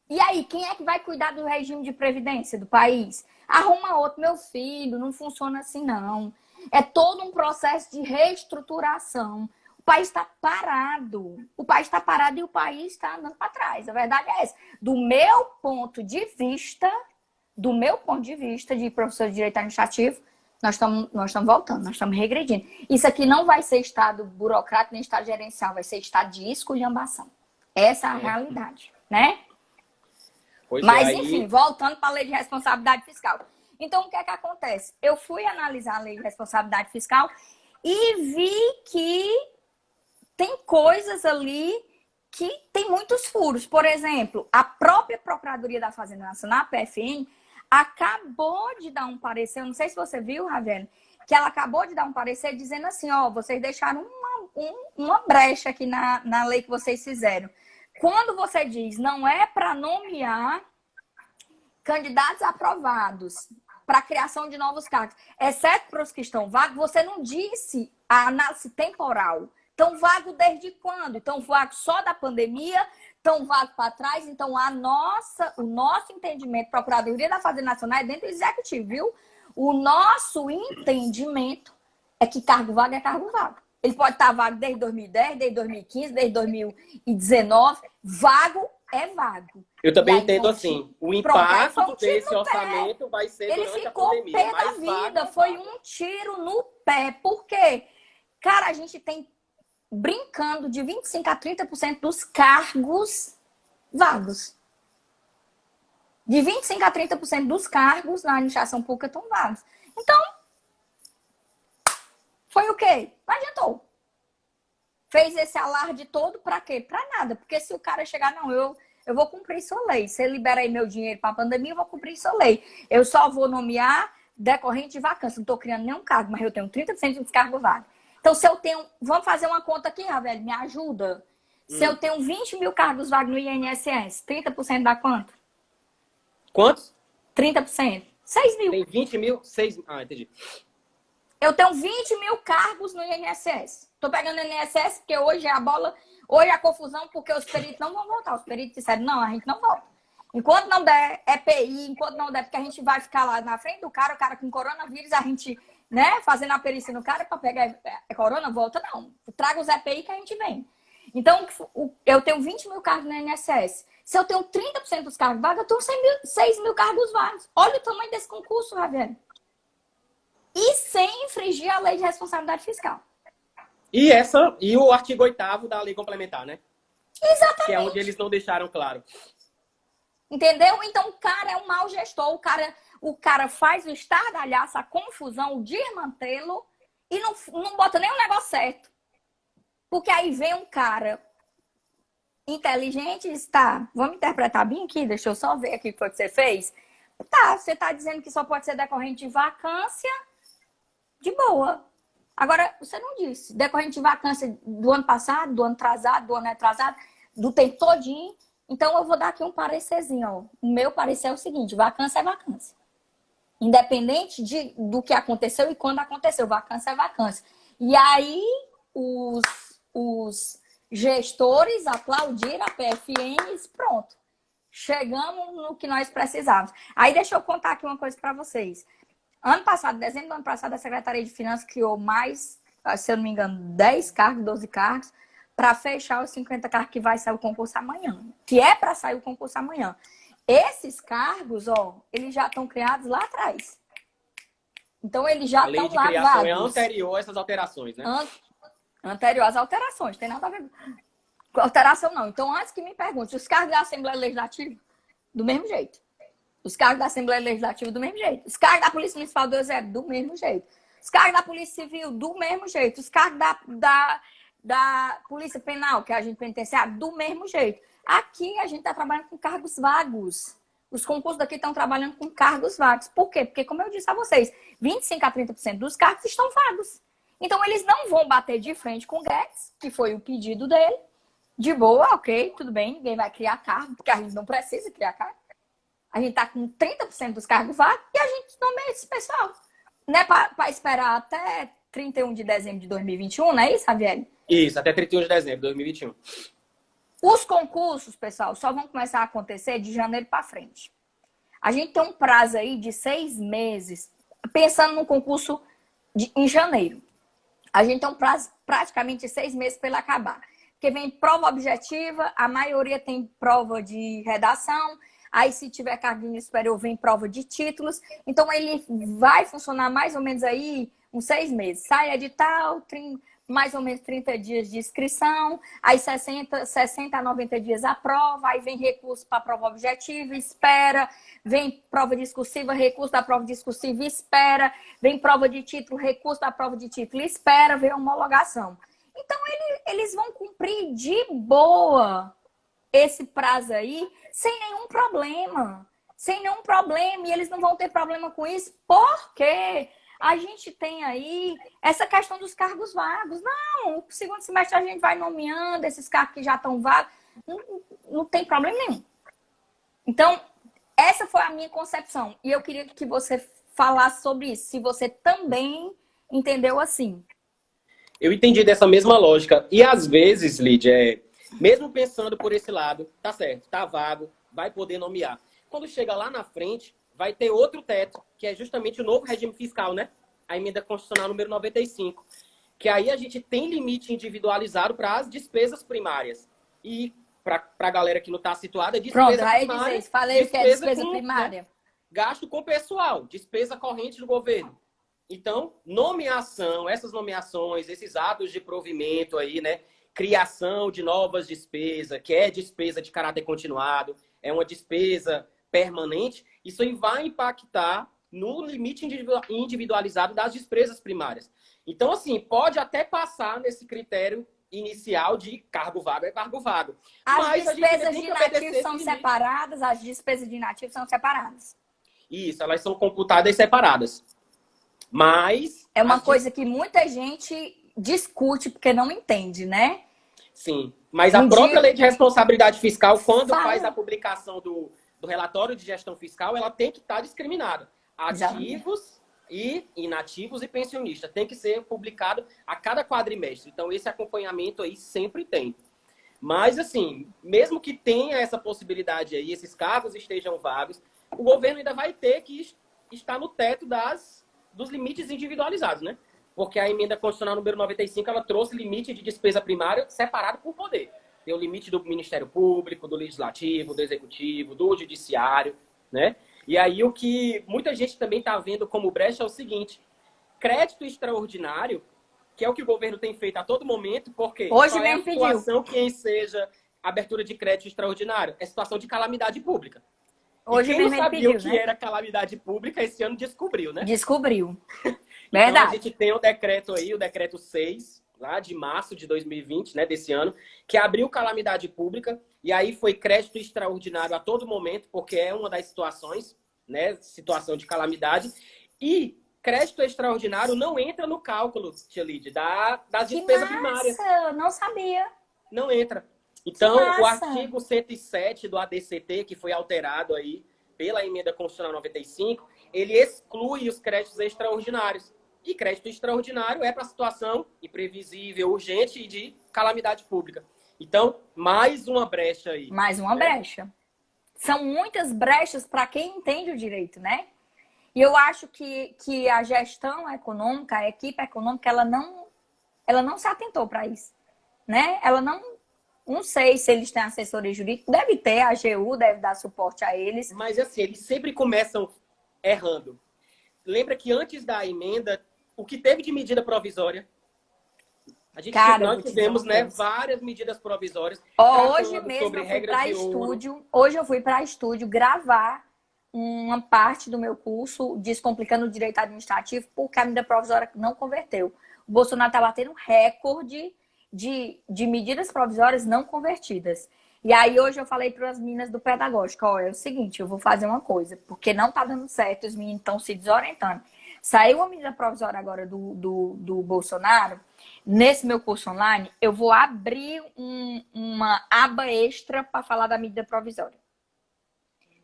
S1: E aí, quem é que vai cuidar do regime de previdência do país? Arruma outro, meu filho, não funciona assim, não. É todo um processo de reestruturação. O país está parado. O país está parado e o país está andando para trás. A verdade é essa. Do meu ponto de vista de professor de Direito Administrativo, nós estamos voltando, nós estamos regredindo. Isso aqui não vai ser estado burocrático nem estado gerencial, vai ser estado de esculhambação. Essa é a realidade, né? Mas, enfim, voltando para a lei de responsabilidade fiscal. Então, o que é que acontece? Eu fui analisar a lei de responsabilidade fiscal e vi que tem coisas ali que tem muitos furos. Por exemplo, a própria Procuradoria da Fazenda Nacional, a PFN, acabou de dar um parecer, eu não sei se você viu, Ravene, que ela acabou de dar um parecer dizendo assim, ó, vocês deixaram uma brecha aqui na lei que vocês fizeram. Quando você diz não é para nomear candidatos aprovados para a criação de novos cargos, exceto para os que estão vagos, você não disse a análise temporal. Tão vago desde quando? Tão vago só da pandemia? Tão vago para trás? Então, o nosso entendimento, Procuradoria da Fazenda Nacional é dentro do Executivo, viu? O nosso entendimento é que cargo vago é cargo vago. Ele pode estar vago desde 2010, desde 2015, desde 2019. Vago é vago.
S2: Eu também entendo assim. O impacto desse orçamento vai ser durante a pandemia.
S1: Ele ficou pé da vida. Foi um tiro no pé. Por quê? Cara, a gente tem brincando de 25% a 30% dos cargos vagos. De 25% a 30% dos cargos na administração pública estão vagos. Então, foi o quê? Não adiantou. Fez esse alarde todo para quê? Para nada. Porque se o cara chegar, não, eu vou cumprir sua lei. Você libera aí meu dinheiro para a pandemia, eu vou cumprir sua lei. Eu só vou nomear decorrente de vacância. Não estou criando nenhum cargo, mas eu tenho 30% dos cargos vagos. Então, se eu tenho... Vamos fazer uma conta aqui, Ravel, me ajuda. Se eu tenho 20 mil cargos vagos no INSS, 30% dá quanto?
S2: Quantos?
S1: 30%. 6 mil.
S2: Tem 20 mil? 6... Ah, entendi.
S1: Eu tenho 20 mil cargos no INSS. Estou pegando o INSS porque hoje é a bola... Hoje é a confusão porque os peritos não vão voltar. Os peritos disseram, não, a gente não volta. Enquanto não der EPI, enquanto não der, porque a gente vai ficar lá na frente do cara, o cara com coronavírus, a gente... né, fazendo a perícia no cara para pegar a corona, volta não. Traga os EPI que a gente vem. Então, eu tenho 20 mil cargos no INSS. Se eu tenho 30% dos cargos vagos, eu tenho 6 mil cargos vagos. Olha o tamanho desse concurso, Ravel. E sem infringir a lei de responsabilidade fiscal.
S2: E o artigo 8º da lei complementar, né?
S1: Exatamente.
S2: Que é onde eles não deixaram claro.
S1: Entendeu? Então o cara é um mau gestor, o cara faz o estardalhaço, a confusão, o desmantelo e não bota nem o negócio certo. Porque aí vem um cara inteligente e diz, tá, vamos interpretar bem aqui, deixa eu só ver aqui o que foi que você fez. Tá, você tá dizendo que só pode ser decorrente de vacância, de boa. Agora, você não disse, decorrente de vacância do ano passado, do ano atrasado, do ano retrasado, do tempo todinho. Então, eu vou dar aqui um parecerzinho, ó. O meu parecer é o seguinte, vacância é vacância. Independente do que aconteceu e quando aconteceu, vacância é vacância. E aí, os gestores aplaudiram a PFN, pronto. Chegamos no que nós precisávamos. Aí deixa eu contar aqui uma coisa para vocês. Ano passado, dezembro do ano passado, a Secretaria de Finanças criou mais, se eu não me engano, 10 cargos, 12 cargos, para fechar os 50 cargos que vai sair o concurso amanhã. Que é para sair o concurso amanhã. Esses cargos, ó, eles já estão criados lá atrás. Então, eles já estão lá. A lei de criação
S2: é anterior a essas alterações, né?
S1: Anterior às alterações. Tem nada a ver com alteração, não. Então, antes que me pergunte, os cargos da Assembleia Legislativa, do mesmo jeito. Os cargos da Assembleia Legislativa, do mesmo jeito. Os cargos da Polícia Municipal do Exército, do mesmo jeito. Os cargos da Polícia Civil, do mesmo jeito. Os cargos da Polícia Penal, que é a agente penitenciário, do mesmo jeito. Aqui, a gente está trabalhando com cargos vagos. Os concursos daqui estão trabalhando com cargos vagos. Por quê? Porque, como eu disse a vocês, 25% a 30% dos cargos estão vagos. Então, eles não vão bater de frente com o Guedes, que foi o pedido dele. De boa, ok, tudo bem, ninguém vai criar cargo, porque a gente não precisa criar cargo. A gente está com 30% dos cargos vagos e a gente nomeia esse pessoal. Não é para esperar até 31 de dezembro de 2021, não é isso, Javier?
S2: Isso, até 31 de dezembro de 2021.
S1: Os concursos, pessoal, só vão começar a acontecer de janeiro para frente. A gente tem um prazo aí de 6 meses, pensando no concurso em janeiro. A gente tem um prazo praticamente de 6 meses para ele acabar. Porque vem prova objetiva, a maioria tem prova de redação, aí se tiver cargo de superior vem prova de títulos. Então ele vai funcionar mais ou menos aí uns 6 meses. Sai edital, mais ou menos 30 dias de inscrição, aí 60 a 90 dias a prova, aí vem recurso para a prova objetiva, espera, vem prova discursiva, recurso da prova discursiva, espera, vem prova de título, recurso da prova de título, espera, vem homologação. Então, eles vão cumprir de boa esse prazo aí, sem nenhum problema. Sem nenhum problema. E eles não vão ter problema com isso, porque a gente tem aí essa questão dos cargos vagos. Não, o segundo semestre a gente vai nomeando esses cargos que já estão vagos. Não tem problema nenhum. Então, essa foi a minha concepção. E eu queria que você falasse sobre isso. Se você também entendeu assim.
S2: Eu entendi dessa mesma lógica. E às vezes, Lídia, mesmo pensando por esse lado, tá certo, tá vago, vai poder nomear. Quando chega lá na frente, vai ter outro teto, que é justamente o novo regime fiscal, né? A emenda constitucional número 95. Que aí a gente tem limite individualizado para as despesas primárias. E para a galera que não está situada, despesa primária.
S1: Pronto, falei o que é despesa primária.
S2: Gasto com pessoal, despesa corrente do governo. Então, nomeação, essas nomeações, esses atos de provimento aí, né? Criação de novas despesas, que é despesa de caráter continuado, é uma despesa permanente, isso aí vai impactar no limite individualizado das despesas primárias. Então, assim, pode até passar nesse critério inicial de cargo vago é cargo vago.
S1: As despesas de inativos são separadas, as despesas de inativos são separadas.
S2: Isso, elas são computadas separadas. Mas...
S1: é uma coisa que muita gente discute porque não entende, né?
S2: Sim, mas a própria lei de responsabilidade fiscal, quando faz a publicação do relatório de gestão fiscal, ela tem que estar discriminada. Ativos e inativos e pensionistas. Tem que ser publicado a cada quadrimestre. Então, esse acompanhamento aí sempre tem. Mas, assim, mesmo que tenha essa possibilidade aí, esses cargos estejam vagos, o governo ainda vai ter que estar no teto dos limites individualizados, né? Porque a emenda constitucional número 95, ela trouxe limite de despesa primária separado por poder. Tem o limite do Ministério Público, do Legislativo, do Executivo, do Judiciário, né? E aí o que muita gente também está vendo como brecha é o seguinte: crédito extraordinário que é o que o governo tem feito a todo momento, porque
S1: Hoje
S2: qual é a
S1: mesmo pediu.
S2: situação que enseja abertura de crédito extraordinário? É situação de calamidade pública. E
S1: Hoje
S2: quem não
S1: mesmo ele
S2: sabia o
S1: pediu,
S2: que
S1: né?
S2: era calamidade pública, esse ano descobriu, né?
S1: Descobriu.
S2: Então, a
S1: Verdade.
S2: gente tem o decreto aí, o decreto 6, lá de março de 2020, né, desse ano, que abriu calamidade pública, e aí foi crédito extraordinário a todo momento, porque é uma das situações, né, situação de calamidade, e crédito extraordinário não entra no cálculo, Tia Lídia, das
S1: Que
S2: despesas primárias.
S1: massa! Não sabia.
S2: Não entra.
S1: Que
S2: Então, o
S1: massa!
S2: artigo 107 do ADCT, que foi alterado aí pela emenda constitucional 95, ele exclui os créditos extraordinários. E crédito extraordinário é para situação imprevisível, urgente e de calamidade pública. Então, mais uma brecha aí.
S1: Mais uma brecha. São muitas brechas para quem entende o direito, né? E eu acho que a gestão econômica, a equipe econômica, ela não se atentou para isso, né? Ela não sei se eles têm assessoria jurídica, deve ter, a AGU deve dar suporte a eles.
S2: Mas assim, eles sempre começam errando. Lembra que antes da emenda, o que teve de medida provisória? Nós tivemos, né, várias medidas provisórias.
S1: Hoje mesmo eu fui para estúdio. Hoje eu fui para estúdio gravar uma parte do meu curso Descomplicando o Direito Administrativo, porque a medida provisória não converteu. O Bolsonaro está batendo recorde de medidas provisórias não convertidas. E aí hoje eu falei para as meninas do pedagógico, ó, é o seguinte, eu vou fazer uma coisa, porque não está dando certo, os meninos estão se desorientando. Saiu uma medida provisória agora do Bolsonaro. Nesse meu curso online, eu vou abrir uma aba extra para falar da medida provisória.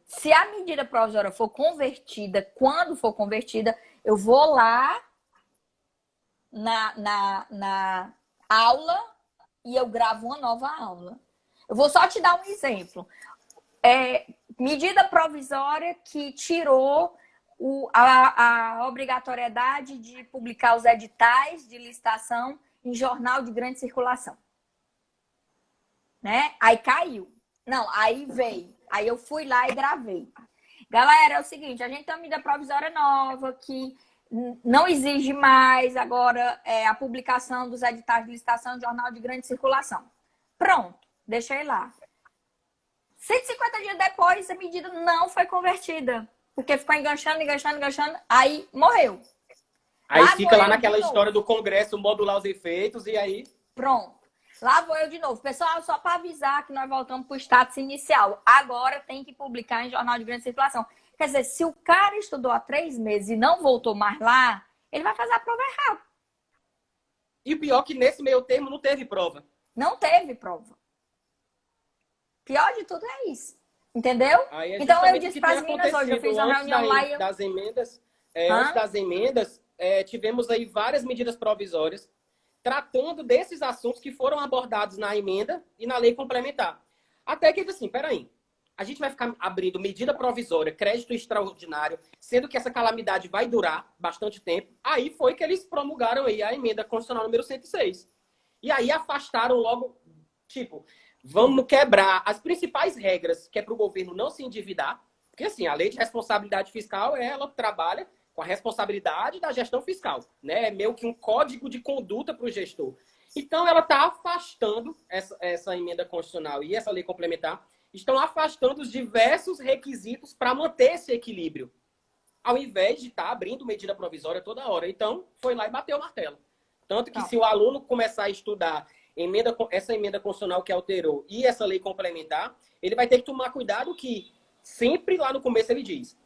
S1: Se a medida provisória for convertida, quando for convertida, eu vou lá na aula e eu gravo uma nova aula. Eu vou só te dar um exemplo. Medida provisória que tirou a obrigatoriedade de publicar os editais de licitação em jornal de grande circulação. Né? Aí caiu. Não, aí veio. Aí eu fui lá e gravei. Galera, é o seguinte, a gente tem uma medida provisória nova que não exige mais agora a publicação dos editais de licitação em jornal de grande circulação. Pronto, deixei lá. 150 dias depois, a medida não foi convertida. Porque ficou enganchando, aí morreu.
S2: Aí fica lá naquela história do Congresso modular os efeitos e aí...
S1: Pronto. Lá vou eu de novo. Pessoal, só para avisar que nós voltamos para o status inicial. Agora tem que publicar em jornal de grande circulação. Quer dizer, se o cara estudou há 3 meses e não voltou mais lá, ele vai fazer a prova errada.
S2: E o pior é que nesse meio termo não teve prova.
S1: Não teve prova. Pior de tudo é isso. Entendeu? Então eu disse para as meninas hoje, eu fiz uma reunião lá e eu...
S2: Antes das emendas, tivemos aí várias medidas provisórias tratando desses assuntos que foram abordados na emenda e na lei complementar. Até que, assim, peraí, a gente vai ficar abrindo medida provisória, crédito extraordinário, sendo que essa calamidade vai durar bastante tempo. Aí foi que eles promulgaram aí a emenda constitucional número 106. E aí afastaram logo, tipo, vamos quebrar as principais regras, que é para o governo não se endividar, porque, assim, a lei de responsabilidade fiscal, ela trabalha com a responsabilidade da gestão fiscal, né? É meio que um código de conduta para o gestor. Então, ela está afastando essa emenda constitucional e essa lei complementar, estão afastando os diversos requisitos para manter esse equilíbrio, ao invés de estar abrindo medida provisória toda hora. Então, foi lá e bateu o martelo. Tanto que se o aluno começar a estudar essa emenda constitucional que alterou e essa lei complementar, ele vai ter que tomar cuidado que sempre lá no começo ele diz,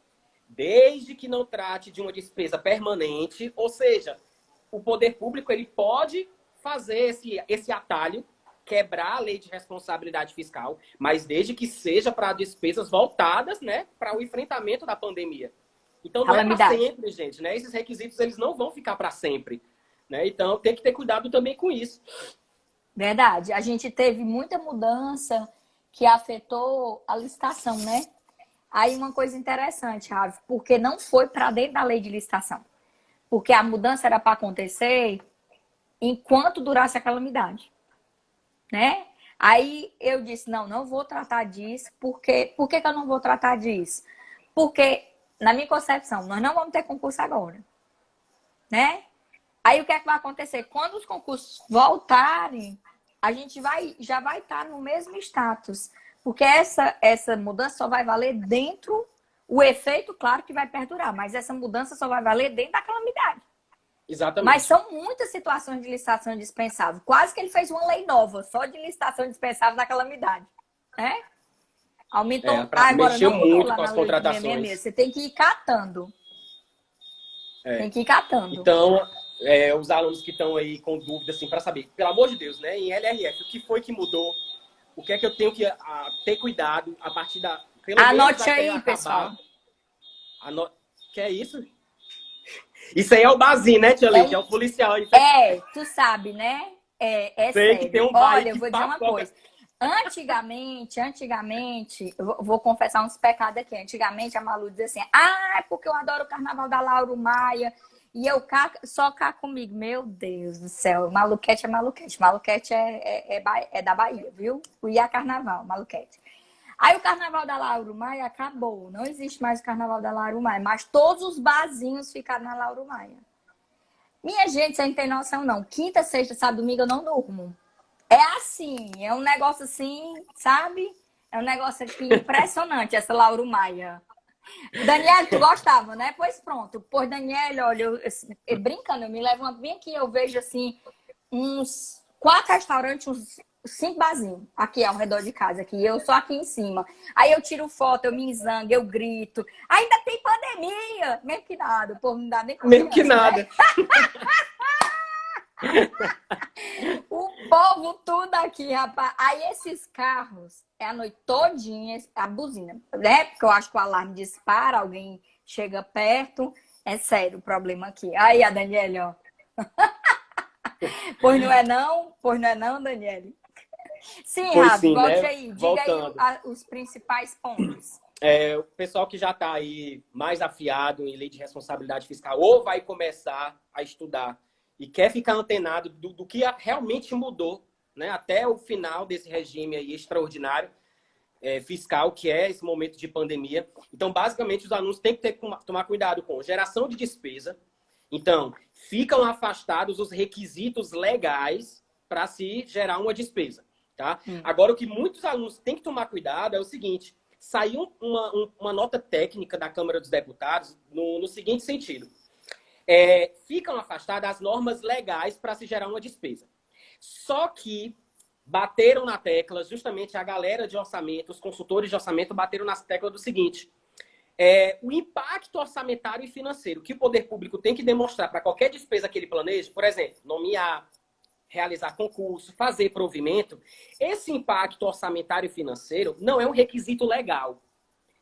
S2: desde que não trate de uma despesa permanente, ou seja, o poder público ele pode fazer esse atalho, quebrar a lei de responsabilidade fiscal, mas desde que seja para despesas voltadas, né, para o enfrentamento da pandemia. Então não é para sempre, gente, né? Esses requisitos eles não vão ficar para sempre, né? Então tem que ter cuidado também com isso.
S1: Verdade. A gente teve muita mudança que afetou a licitação, né? Aí uma coisa interessante, Ravi, porque não foi para dentro da lei de licitação. Porque a mudança era para acontecer enquanto durasse a calamidade, né? Aí eu disse, não vou tratar disso. Por que eu não vou tratar disso? Porque, na minha concepção, nós não vamos ter concurso agora, né? Aí o que é que vai acontecer? Quando os concursos voltarem, a gente já vai estar no mesmo status. Porque essa mudança só vai valer dentro, o efeito, claro que vai perdurar, mas essa mudança só vai valer dentro da calamidade.
S2: Exatamente.
S1: Mas são muitas situações de licitação dispensável. Quase que ele fez uma lei nova, só de licitação dispensável da calamidade. Né? Aumentou. Agora
S2: mexeu
S1: não
S2: muito
S1: lá
S2: com as
S1: na lei de
S2: contratações.
S1: 666. Você tem que ir catando. Tem que ir catando.
S2: Então, os alunos que estão aí com dúvida, assim, para saber, pelo amor de Deus, né? Em LRF, o que foi que mudou? O que é que eu tenho que ter cuidado a partir da...
S1: Anote aí, pessoal.
S2: Que é isso? Isso aí é o Bazinho, né, Tia Leite? É o policial.
S1: Tu sabe, né? É
S2: sei
S1: sério.
S2: Que tem um
S1: Olha, eu vou dizer uma coisa. Antigamente, eu vou confessar uns pecados aqui. Antigamente a Malu dizia assim, é porque eu adoro o carnaval da Lauro Maia e eu só cá comigo. Meu Deus do céu, Maluquete é Maluquete. Maluquete é da Bahia, viu? O Ia Carnaval, Maluquete. Aí o carnaval da Lauro Maia acabou. Não existe mais o carnaval da Lauro Maia, mas todos os barzinhos ficaram na Lauro Maia. Minha gente, você não tem noção, não. Quinta, sexta, sábado, domingo eu não durmo. É assim, é um negócio assim, sabe? É um negócio aqui impressionante, essa Lauro Maia. Daniela, tu gostava, né? Pois pronto. Pois, Daniela, olha, eu brincando, eu me levanto bem aqui, eu vejo assim, uns 4 restaurantes, uns 5 barzinhos aqui ao redor de casa, aqui. Eu só aqui em cima. Aí eu tiro foto, eu me enzango, eu grito. Ainda tem pandemia! Mesmo que nada, o povo não dá nem confiança,
S2: mesmo que nada.
S1: Né? O povo tudo aqui, rapaz. Aí esses carros, é a noite todinha, a buzina, né? Porque eu acho que o alarme dispara, alguém chega perto. É sério o problema aqui. Aí a Daniele, ó. Pois não é não? Pois não é não, Daniele? Sim, Rafa, volte
S2: né?
S1: aí. Diga
S2: Voltando.
S1: aí os principais pontos.
S2: O pessoal que já está aí mais afiado em lei de responsabilidade fiscal ou vai começar a estudar e quer ficar antenado do que realmente mudou, né, até o final desse regime aí extraordinário fiscal, que é esse momento de pandemia. Então, basicamente, os alunos têm que tomar cuidado com geração de despesa. Então, ficam afastados os requisitos legais para se gerar uma despesa. Tá? Agora, o que muitos alunos têm que tomar cuidado é o seguinte: saiu uma nota técnica da Câmara dos Deputados no seguinte sentido. Ficam afastadas as normas legais para se gerar uma despesa. Só que bateram na tecla, justamente a galera de orçamento, os consultores de orçamento bateram na tecla do seguinte: o impacto orçamentário e financeiro que o poder público tem que demonstrar para qualquer despesa que ele planeje, por exemplo, nomear, realizar concurso, fazer provimento, esse impacto orçamentário e financeiro não é um requisito legal.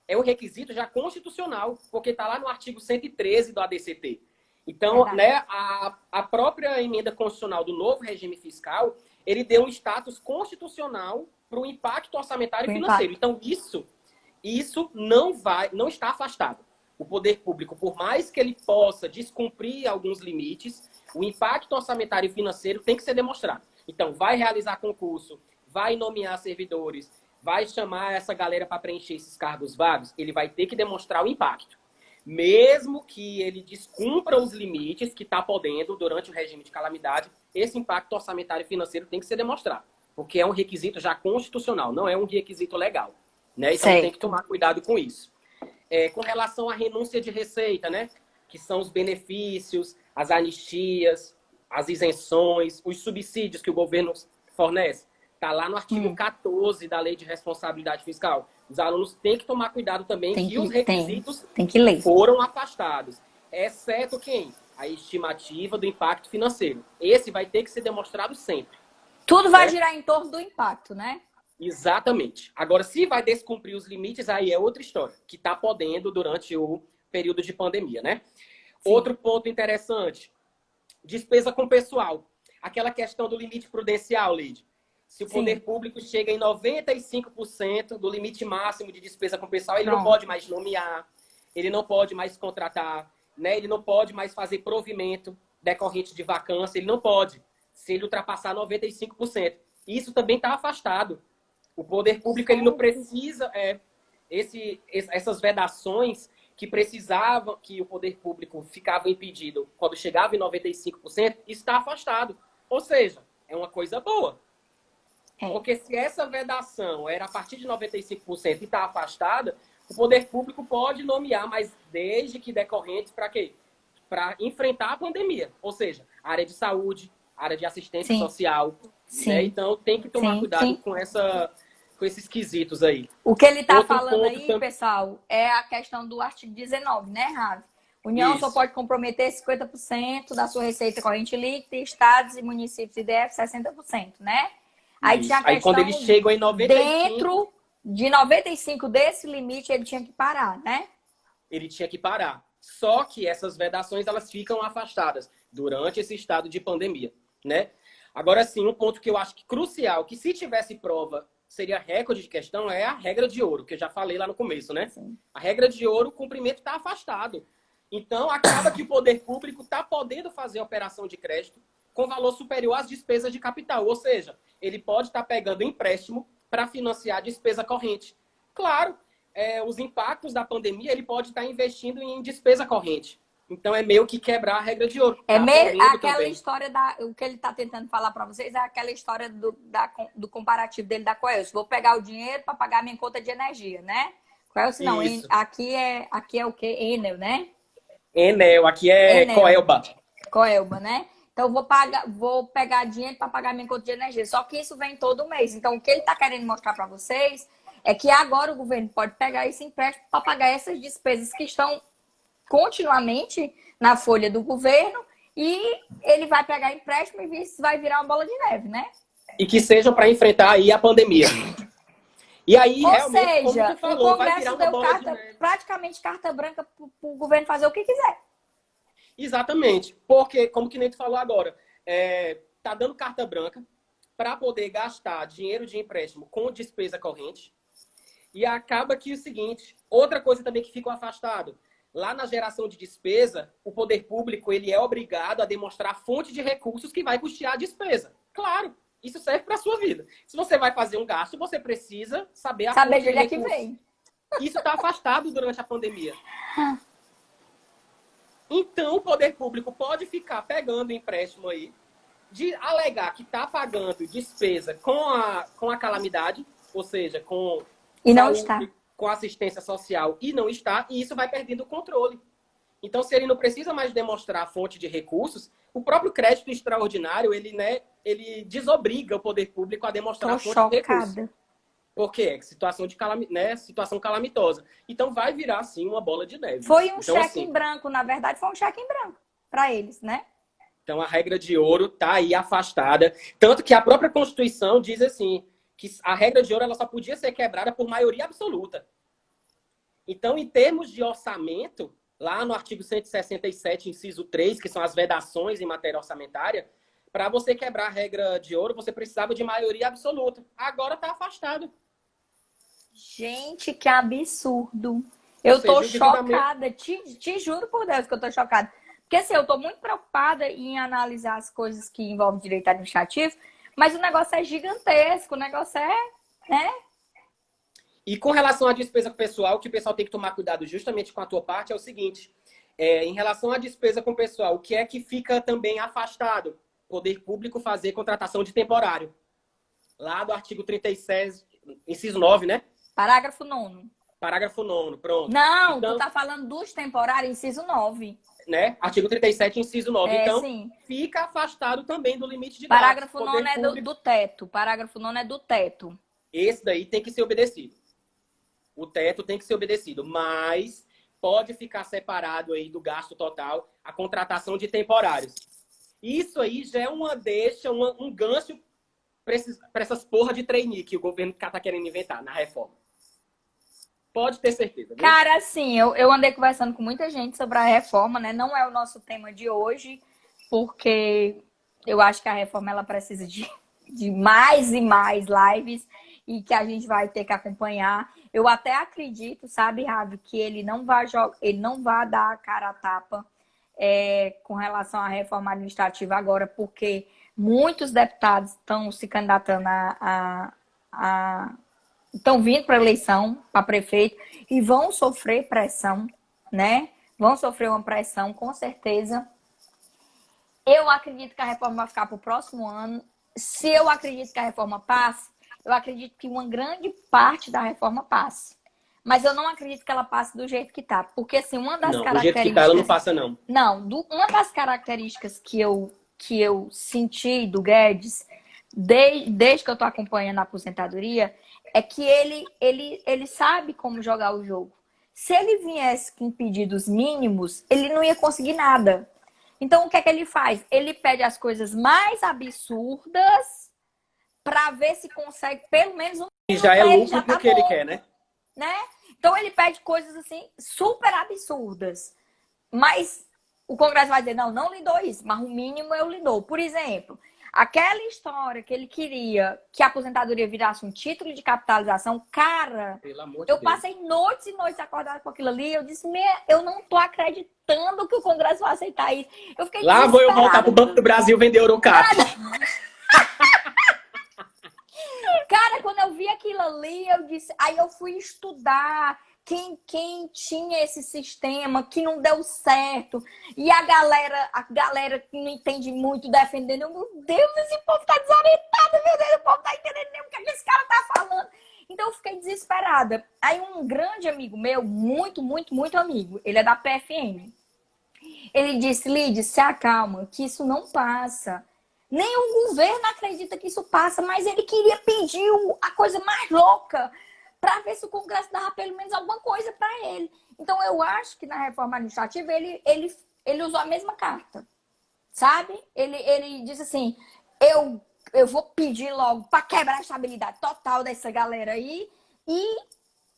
S2: É um requisito já constitucional, porque está lá no artigo 113 do ADCT. Então, né, a própria emenda constitucional do novo regime fiscal, ele deu um status constitucional para o impacto orçamentário e financeiro. Então, isso não está afastado. O poder público, por mais que ele possa descumprir alguns limites, o impacto orçamentário e financeiro tem que ser demonstrado. Então, vai realizar concurso, vai nomear servidores, vai chamar essa galera para preencher esses cargos vagos, ele vai ter que demonstrar o impacto. Mesmo que ele descumpra os limites que está podendo durante o regime de calamidade, esse impacto orçamentário e financeiro tem que ser demonstrado. Porque é um requisito já constitucional, não é um requisito legal. Né? Então tem que tomar cuidado com isso. Com relação à renúncia de receita, né? Que são os benefícios, as anistias, as isenções, os subsídios que o governo fornece. Está lá no artigo 14 da Lei de Responsabilidade Fiscal. Os alunos têm que tomar cuidado também que os requisitos foram afastados. Exceto quem? A estimativa do impacto financeiro. Esse vai ter que ser demonstrado sempre.
S1: Tudo vai girar em torno do impacto, né?
S2: Exatamente. Agora, se vai descumprir os limites, aí é outra história, que está podendo durante o período de pandemia, né? Sim. Outro ponto interessante, despesa com pessoal. Aquela questão do limite prudencial, Leide. Se o poder público chega em 95% do limite máximo de despesa com pessoal, ele não pode mais nomear, ele não pode mais contratar, né? Ele não pode mais fazer provimento decorrente de vacância, ele não pode, se ele ultrapassar 95%. Isso também está afastado. O poder público ele não precisa essas vedações que precisava, que o poder público ficava impedido quando chegava em 95%, está afastado. Ou seja, é uma coisa boa. Porque se essa vedação era a partir de 95% e está afastada, o poder público pode nomear, mas desde que decorrentes para quê? Para enfrentar a pandemia. Ou seja, área de saúde, área de assistência social. Né? Então tem que tomar cuidado com esses quesitos aí.
S1: O que ele está falando aí, pessoal, é a questão do artigo 19, né, Ravi? União só pode comprometer 50% da sua receita corrente líquida, estados e municípios e DF 60%, né? Aí tinha a questão,
S2: aí quando eles chegam em 95...
S1: Dentro de 95 desse limite, ele tinha que parar, né?
S2: Ele tinha que parar. Só que essas vedações, elas ficam afastadas durante esse estado de pandemia, né? Agora sim, um ponto que eu acho que crucial, que se tivesse prova, seria recorde de questão, é a regra de ouro, que eu já falei lá no começo, né? Sim. A regra de ouro, o cumprimento está afastado. Então, acaba que o poder público está podendo fazer operação de crédito com valor superior às despesas de capital. Ou seja, ele pode estar pegando empréstimo para financiar a despesa corrente. Claro, os impactos da pandemia, ele pode estar investindo em despesa corrente. Então, é meio que quebrar a regra de ouro.
S1: É meio aquela também. História o que ele está tentando falar para vocês é aquela história do comparativo dele da Coelce. Vou pegar o dinheiro para pagar minha conta de energia, né? Coelce não, aqui é o quê? Enel, né?
S2: Enel, aqui é Enel.
S1: Coelba, né? Então, vou pegar dinheiro para pagar minha conta de energia. Só que isso vem todo mês. Então, o que ele está querendo mostrar para vocês é que agora o governo pode pegar esse empréstimo para pagar essas despesas que estão continuamente na folha do governo e ele vai pegar empréstimo e isso vai virar uma bola de neve, né?
S2: E que seja para enfrentar aí a pandemia. E aí,
S1: ou
S2: realmente,
S1: seja,
S2: como tu falou,
S1: o Congresso deu praticamente carta branca para o governo fazer o que quiser.
S2: Exatamente. Porque, como que nem tu falou agora, tá dando carta branca para poder gastar dinheiro de empréstimo com despesa corrente. E acaba que o seguinte, outra coisa também que ficou afastado, lá na geração de despesa, o poder público ele é obrigado a demonstrar a fonte de recursos que vai custear a despesa. Claro, isso serve para a sua vida. Se você vai fazer um gasto, você precisa saber a fonte de recursos.
S1: De onde é que vem.
S2: Isso está afastado durante a pandemia. Então, o poder público pode ficar pegando empréstimo aí, de alegar que está pagando despesa com a calamidade, ou seja, com com assistência social e não está, e isso vai perdendo o controle. Então, se ele não precisa mais demonstrar a fonte de recursos, o próprio crédito extraordinário, ele desobriga o poder público a demonstrar a fonte de recursos. Porque é situação calamitosa. Então, vai virar, sim, uma bola de neve.
S1: Foi um cheque em branco, na verdade, foi um cheque em branco para eles, né?
S2: Então, a regra de ouro está aí afastada. Tanto que a própria Constituição diz assim, que a regra de ouro ela só podia ser quebrada por maioria absoluta. Então, em termos de orçamento, lá no artigo 167, inciso 3, que são as vedações em matéria orçamentária, para você quebrar a regra de ouro, você precisava de maioria absoluta. Agora está afastado.
S1: Gente, que absurdo. Eu tô chocada. Te juro por Deus que eu tô chocada. Porque assim, eu tô muito preocupada em analisar as coisas que envolvem direito administrativo, mas o negócio é gigantesco, o negócio né?
S2: E com relação à despesa pessoal, o que o pessoal tem que tomar cuidado justamente com a tua parte é o seguinte. Em relação à despesa com o pessoal, o que é que fica também afastado? Poder público fazer contratação de temporário. Lá do artigo 36, inciso 9, né?
S1: Parágrafo 9º.
S2: Parágrafo 9º, pronto.
S1: Não, então, tu tá falando dos temporários, inciso 9.
S2: Né? Artigo 37, inciso 9. Então,
S1: sim.
S2: Fica afastado também do limite de
S1: Parágrafo 9 é do teto. Parágrafo 9 é do teto.
S2: Esse daí tem que ser obedecido. O teto tem que ser obedecido, mas pode ficar separado aí do gasto total a contratação de temporários. Isso aí já é uma deixa, um gancho para essas porra de trainee que o governo tá querendo inventar na reforma. Pode ter certeza. Viu?
S1: Cara, assim, eu andei conversando com muita gente sobre a reforma, né? Não é o nosso tema de hoje, porque eu acho que a reforma ela precisa de mais e mais lives e que a gente vai ter que acompanhar. Eu até acredito, sabe, Ravi, que ele não vai dar a cara a tapa com relação à reforma administrativa agora, porque muitos deputados estão se candidatando estão vindo para eleição, para prefeito, e vão sofrer pressão, né? Vão sofrer uma pressão, com certeza. Eu acredito que a reforma vai ficar para o próximo ano. Se eu acredito que a reforma passe, eu acredito que uma grande parte da reforma passe. Mas eu não acredito que ela passe do jeito que está. Porque, assim, uma das
S2: Não, do jeito que tá, ela não
S1: características...
S2: passa, não.
S1: Não, uma das características que eu senti do Guedes, desde que eu tô acompanhando a aposentadoria, é que ele sabe como jogar o jogo. Se ele viesse com pedidos mínimos, ele não ia conseguir nada. Então, o que é que ele faz? Ele pede as coisas mais absurdas para ver se consegue pelo menos um
S2: E já é
S1: pra ele,
S2: lucro
S1: já
S2: pro
S1: tá
S2: que ele
S1: bom,
S2: quer, né?
S1: né? Então, ele pede coisas assim super absurdas. Mas o Congresso vai dizer, não lhe dou isso, mas o mínimo eu lhe dou. Por exemplo, aquela história que ele queria que a aposentadoria virasse um título de capitalização, cara,
S2: Pelo amor de
S1: eu
S2: Deus.
S1: passei noites e noites acordada com aquilo ali, eu disse, eu não tô acreditando que o Congresso vai aceitar isso. Eu fiquei
S2: Lá vou eu voltar
S1: desesperada.
S2: pro Banco do Brasil vender Eurocap.
S1: Cara, quando eu vi aquilo ali, eu disse. Aí eu fui estudar quem tinha esse sistema, que não deu certo. E a galera que não entende muito defendendo. Meu Deus, esse povo tá desorientado, meu Deus, o povo tá entendendo nem o que esse cara tá falando. Então eu fiquei desesperada. Aí um grande amigo meu, muito, muito, muito amigo, ele é da PFM. Ele disse, Lidy, se acalma, que isso não passa. Nem o governo acredita que isso passa, mas ele queria pedir a coisa mais louca para ver se o Congresso dava pelo menos alguma coisa para ele. Então, eu acho que na reforma administrativa ele usou a mesma carta, sabe? Ele disse assim, eu vou pedir logo para quebrar a estabilidade total dessa galera aí e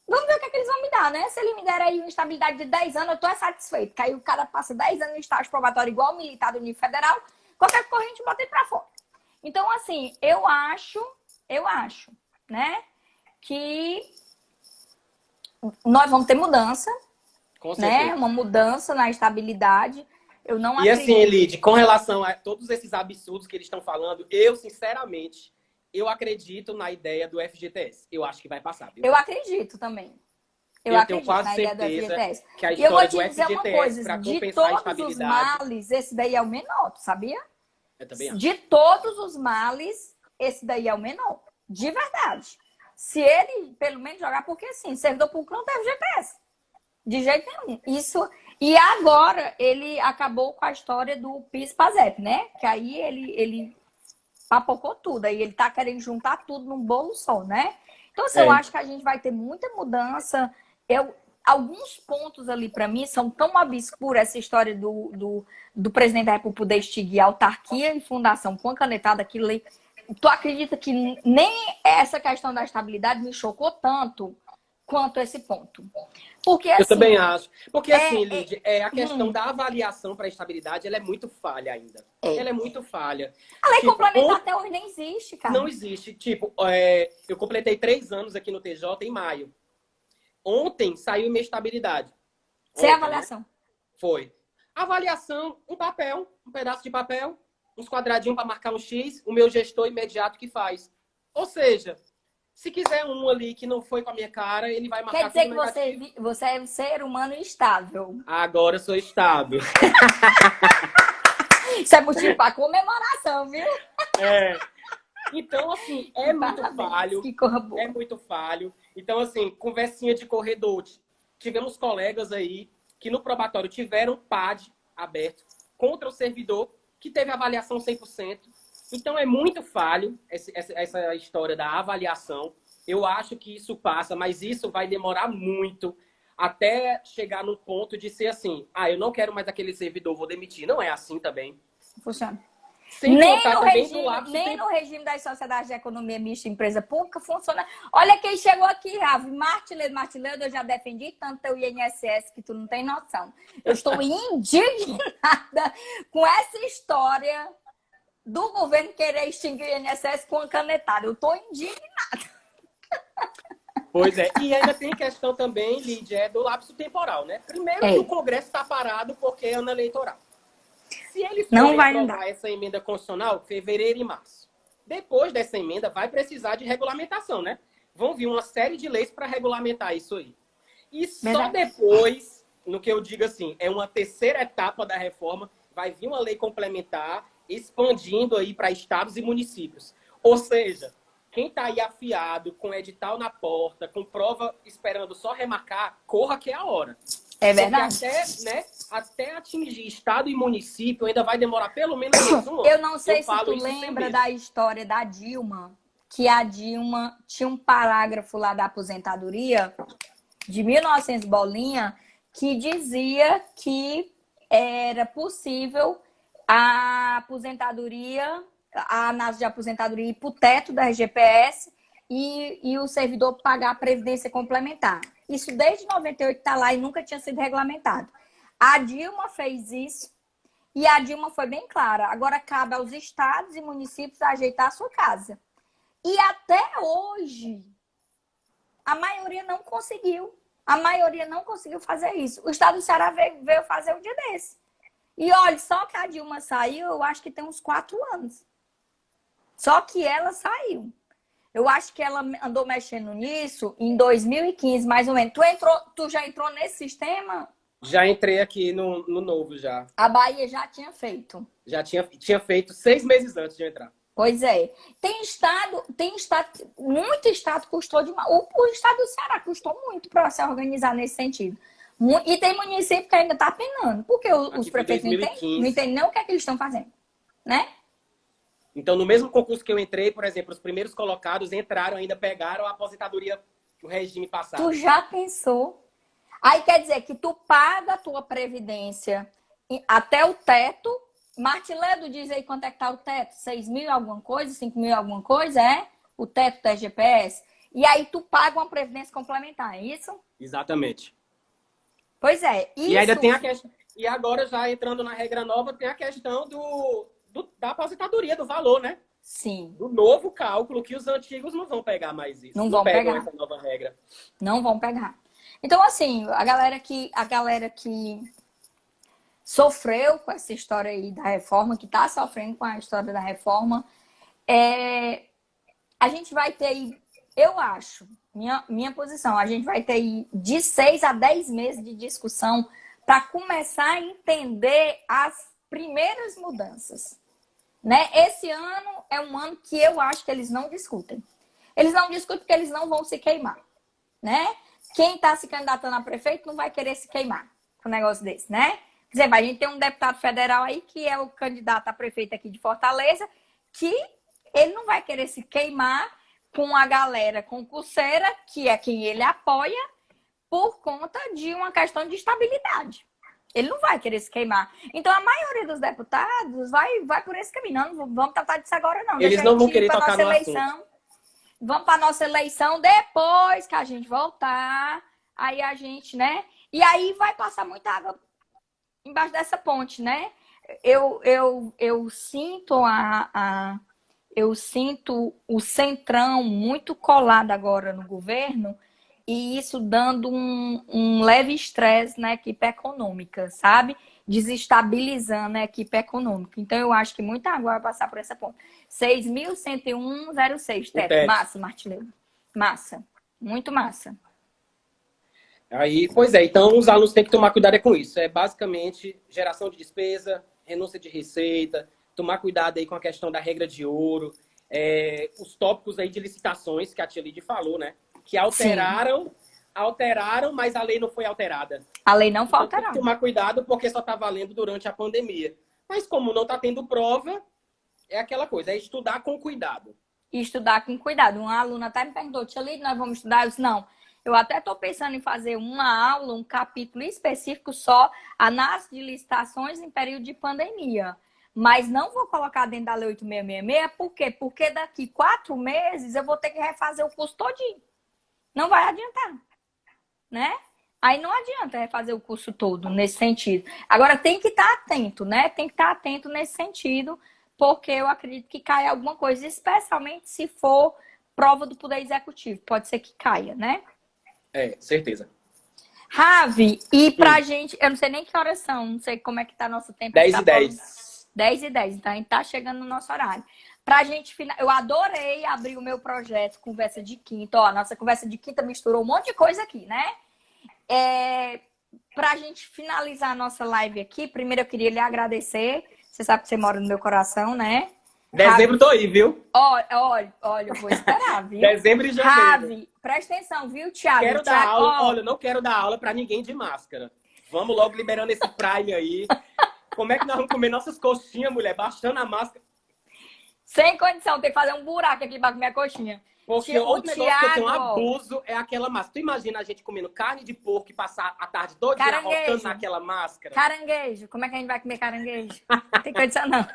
S1: vamos ver o que é que eles vão me dar, né? Se ele me der aí uma estabilidade de 10 anos, eu tô satisfeito. Que aí o cara passa 10 anos em estágio probatório igual militar do nível federal, qualquer corrente bota ele pra fora. Então, assim, eu acho, né, que nós vamos ter mudança,
S2: Com
S1: né?
S2: certeza.
S1: Uma mudança na estabilidade. Eu não
S2: E
S1: acredito.
S2: assim, Lid, com relação a todos esses absurdos que eles estão falando, eu, sinceramente, eu acredito na ideia do FGTS. Eu acho que vai passar, viu?
S1: Eu acredito também. Eu
S2: tenho
S1: acredito
S2: quase
S1: na ideia do
S2: certeza
S1: FGTS.
S2: que a
S1: E eu vou
S2: história
S1: te
S2: do
S1: dizer uma
S2: FGTS,
S1: coisa,
S2: para
S1: de
S2: compensar a
S1: todos os
S2: estabilidade,
S1: males, esse daí é o menor, tu sabia?
S2: eu também acho.
S1: De todos os males, esse daí é o menor. De verdade. Se ele, pelo menos, jogar, porque assim, servidor público não tem FGTS. De jeito nenhum. Isso. E agora ele acabou com a história do PIS-PASEP, né? Que aí ele papocou tudo. Aí ele tá querendo juntar tudo num bolo só, né? Então, assim, eu acho que a gente vai ter muita mudança. Alguns pontos ali, para mim, são tão obscuros, essa história do presidente da República poder extinguir autarquia e fundação com a canetada, aquilo ali. Tu acredita que nem essa questão da estabilidade me chocou tanto quanto esse ponto? Porque, assim,
S2: Eu também acho. Porque, assim, Lid, a questão da avaliação para a estabilidade, ela é muito falha ainda. Ela é muito falha.
S1: A lei
S2: Tipo,
S1: complementar até hoje nem existe, cara.
S2: não existe. Tipo, eu completei 3 anos aqui no TJ em maio. Ontem saiu minha estabilidade.
S1: Sem
S2: Ontem,
S1: avaliação.
S2: né? Foi. Avaliação, um papel, um pedaço de papel, uns quadradinhos para marcar um X, o meu gestor imediato que faz. Ou seja, se quiser um ali que não foi com a minha cara, ele vai marcar.
S1: Quer dizer
S2: tudo
S1: que
S2: negativo.
S1: você é um ser humano estável.
S2: Agora eu sou estável.
S1: Isso é motivo para comemoração, viu?
S2: Então, assim, é muito falho.
S1: Que corra boa.
S2: É muito falho. Então, assim, conversinha de corredor. Tivemos colegas aí que no probatório tiveram PAD aberto contra o servidor que teve avaliação 100%. Então, é muito falho essa história da avaliação. Eu acho que isso passa, mas isso vai demorar muito até chegar no ponto de ser assim, eu não quero mais aquele servidor, vou demitir. Não é assim também.
S1: Funciona.
S2: Sem
S1: Nem,
S2: contar
S1: no
S2: também
S1: regime,
S2: do lápis
S1: nem no regime das sociedades de economia mista e empresa pública funciona. Olha quem chegou aqui, Ravi. Martileudo, eu já defendi tanto teu INSS que tu não tem noção. Eu estou indignada com essa história do governo querer extinguir o INSS com a canetada. Eu estou indignada.
S2: Pois é. E ainda tem questão também, Lídia, do lapso temporal, né? Primeiro que o Congresso está parado porque é ano eleitoral. Se eles forem aprovar essa emenda constitucional, fevereiro e março. Depois dessa emenda, vai precisar de regulamentação, né? Vão vir uma série de leis para regulamentar isso aí. E só depois no que eu digo assim, é uma terceira etapa da reforma, vai vir uma lei complementar, expandindo aí para estados e municípios. Ou seja, quem está aí afiado, com edital na porta, com prova esperando só remarcar, corra que é a hora.
S1: É verdade.
S2: Porque até atingir estado e município ainda vai demorar pelo menos mais um ano.
S1: Eu não sei se tu lembra da história da Dilma, que a Dilma tinha um parágrafo lá da aposentadoria de 1900 bolinha que dizia que era possível a aposentadoria, a análise de aposentadoria ir para o teto da RGPS e o servidor pagar a previdência complementar. Isso desde 98 está lá e nunca tinha sido regulamentado. A Dilma fez isso e a Dilma foi bem clara. Agora cabe aos estados e municípios ajeitar a sua casa. E até hoje, a maioria não conseguiu. A maioria não conseguiu fazer isso. O estado do Ceará veio fazer um dia desse. E olha, só que a Dilma saiu, eu acho que tem uns 4 anos. Só que ela saiu. Eu acho que ela andou mexendo nisso em 2015, mais ou menos. Tu já entrou nesse sistema?
S2: Já entrei aqui no novo já.
S1: A Bahia já tinha feito.
S2: Já tinha feito 6 meses antes de eu entrar.
S1: Pois é. Tem estado, muito estado custou demais. O estado do Ceará custou muito para se organizar nesse sentido. E tem município que ainda está penando, porque os prefeitos não entendem nem o que é que eles estão fazendo, né?
S2: Então, no mesmo concurso que eu entrei, por exemplo, os primeiros colocados entraram, ainda pegaram a aposentadoria do regime passado.
S1: Tu já pensou? Aí quer dizer que tu paga a tua previdência até o teto. Martiledo, diz aí quanto é que tá o teto? 6 mil alguma coisa, 5 mil alguma coisa, é? O teto da GPS. E aí tu paga uma previdência complementar, é isso?
S2: Exatamente.
S1: Pois é. Isso...
S2: E ainda tem a questão. E agora, já entrando na regra nova, tem a questão da aposentadoria, do valor, né?
S1: Sim.
S2: Do novo cálculo, que os antigos não vão pegar mais isso.
S1: Não vão pegar
S2: essa nova regra.
S1: Não vão pegar. Então, assim, a galera que sofreu com essa história aí da reforma, que está sofrendo com a história da reforma, a gente vai ter aí, eu acho, minha posição, a gente vai ter aí de 6 a 10 meses de discussão para começar a entender as primeiras mudanças. Né? Esse ano é um ano que eu acho que eles não discutem. Eles não discutem porque eles não vão se queimar. Né? Quem está se candidatando a prefeito não vai querer se queimar com um negócio desse, né? Por exemplo, a gente tem um deputado federal aí que é o candidato a prefeito aqui de Fortaleza, que ele não vai querer se queimar com a galera concurseira, que é quem ele apoia, por conta de uma questão de estabilidade. Ele não vai querer se queimar. Então, a maioria dos deputados vai por esse caminho. Não vamos tratar disso agora, não.
S2: Eles não vão querer tocar no assunto.
S1: Vamos para a nossa eleição depois que a gente voltar. Aí a gente, né? E aí vai passar muita água embaixo dessa ponte, né? Eu sinto eu sinto o centrão muito colado agora no governo e isso dando um leve estresse na equipe econômica, sabe? Desestabilizando a equipe econômica. Então, eu acho que muita água vai passar por essa ponte. 6.101,06, teto. Massa, Martileiro. Massa. Muito massa.
S2: Aí, pois é, então os alunos têm que tomar cuidado com isso. É basicamente geração de despesa, renúncia de receita, tomar cuidado aí com a questão da regra de ouro, os tópicos aí de licitações que a Tia Lídia falou, né? Que alteraram, mas a lei não foi alterada.
S1: A lei não foi alterada.
S2: Tem que tomar cuidado porque só está valendo durante a pandemia. Mas como não está tendo prova, é aquela coisa, é estudar com cuidado.
S1: Estudar com cuidado. Uma aluna até me perguntou, Tia Lídia, nós vamos estudar? Eu disse, não. Eu até estou pensando em fazer uma aula, um capítulo específico só, análise de licitações em período de pandemia. Mas não vou colocar dentro da Lei 8666, por quê? Porque daqui 4 meses eu vou ter que refazer o curso todinho. Não vai adiantar, né? Aí não adianta refazer o curso todo nesse sentido. Agora tem que estar atento, né? Tem que estar atento nesse sentido, porque eu acredito que caia alguma coisa, especialmente se for prova do Poder Executivo. Pode ser que caia, né?
S2: Certeza.
S1: Ravi, e pra gente, eu não sei nem que horas são, não sei como é que tá nosso tempo.
S2: 10h10.
S1: 10h10, então a gente tá chegando no nosso horário. Pra gente, eu adorei abrir o meu projeto Conversa de Quinta. Ó, a nossa Conversa de Quinta misturou um monte de coisa aqui, né? pra gente finalizar a nossa live aqui, primeiro eu queria lhe agradecer. Você sabe que você mora no meu coração, né?
S2: Dezembro tô aí, viu?
S1: Olha, eu vou esperar, viu?
S2: Dezembro e janeiro.
S1: Ravi, presta atenção, viu, Thiago?
S2: Quero dar aula. Olha, eu não quero dar aula pra ninguém de máscara. Vamos logo liberando esse Prime aí. Como é que nós vamos comer nossas coxinhas, mulher? Baixando a máscara.
S1: Sem condição, tem que fazer um buraco aqui pra comer a coxinha.
S2: Porque outro negócio que eu tenho um abuso é aquela máscara. Tu imagina a gente comendo carne de porco e passar a tarde toda arrotando naquela máscara?
S1: Caranguejo. Como é que a gente vai comer caranguejo? Não tem condição, não.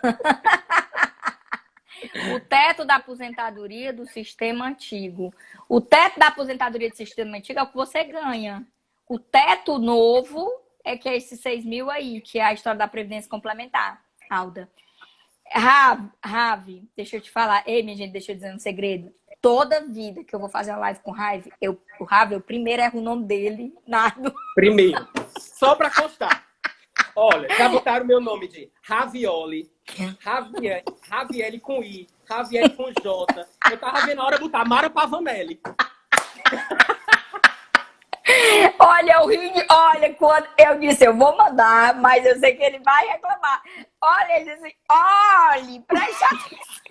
S1: O teto da aposentadoria do sistema antigo. O teto da aposentadoria do sistema antigo é o que você ganha. O teto novo é que é esses 6 mil aí, que é a história da Previdência Complementar, Alda. Ravi, deixa eu te falar. Ei, minha gente, deixa eu dizer um segredo. Toda vida que eu vou fazer uma live com o Ravi, eu primeiro erro o nome dele, nada.
S2: Primeiro. Só pra constar. Olha, já botaram o meu nome de Ravioli, Raviele com I, Raviele com J. Eu tava vendo a hora de botar Mara Pavanelli.
S1: Olha, quando eu disse, eu vou mandar, mas eu sei que ele vai reclamar. Olha, ele disse, olha, presta atenção.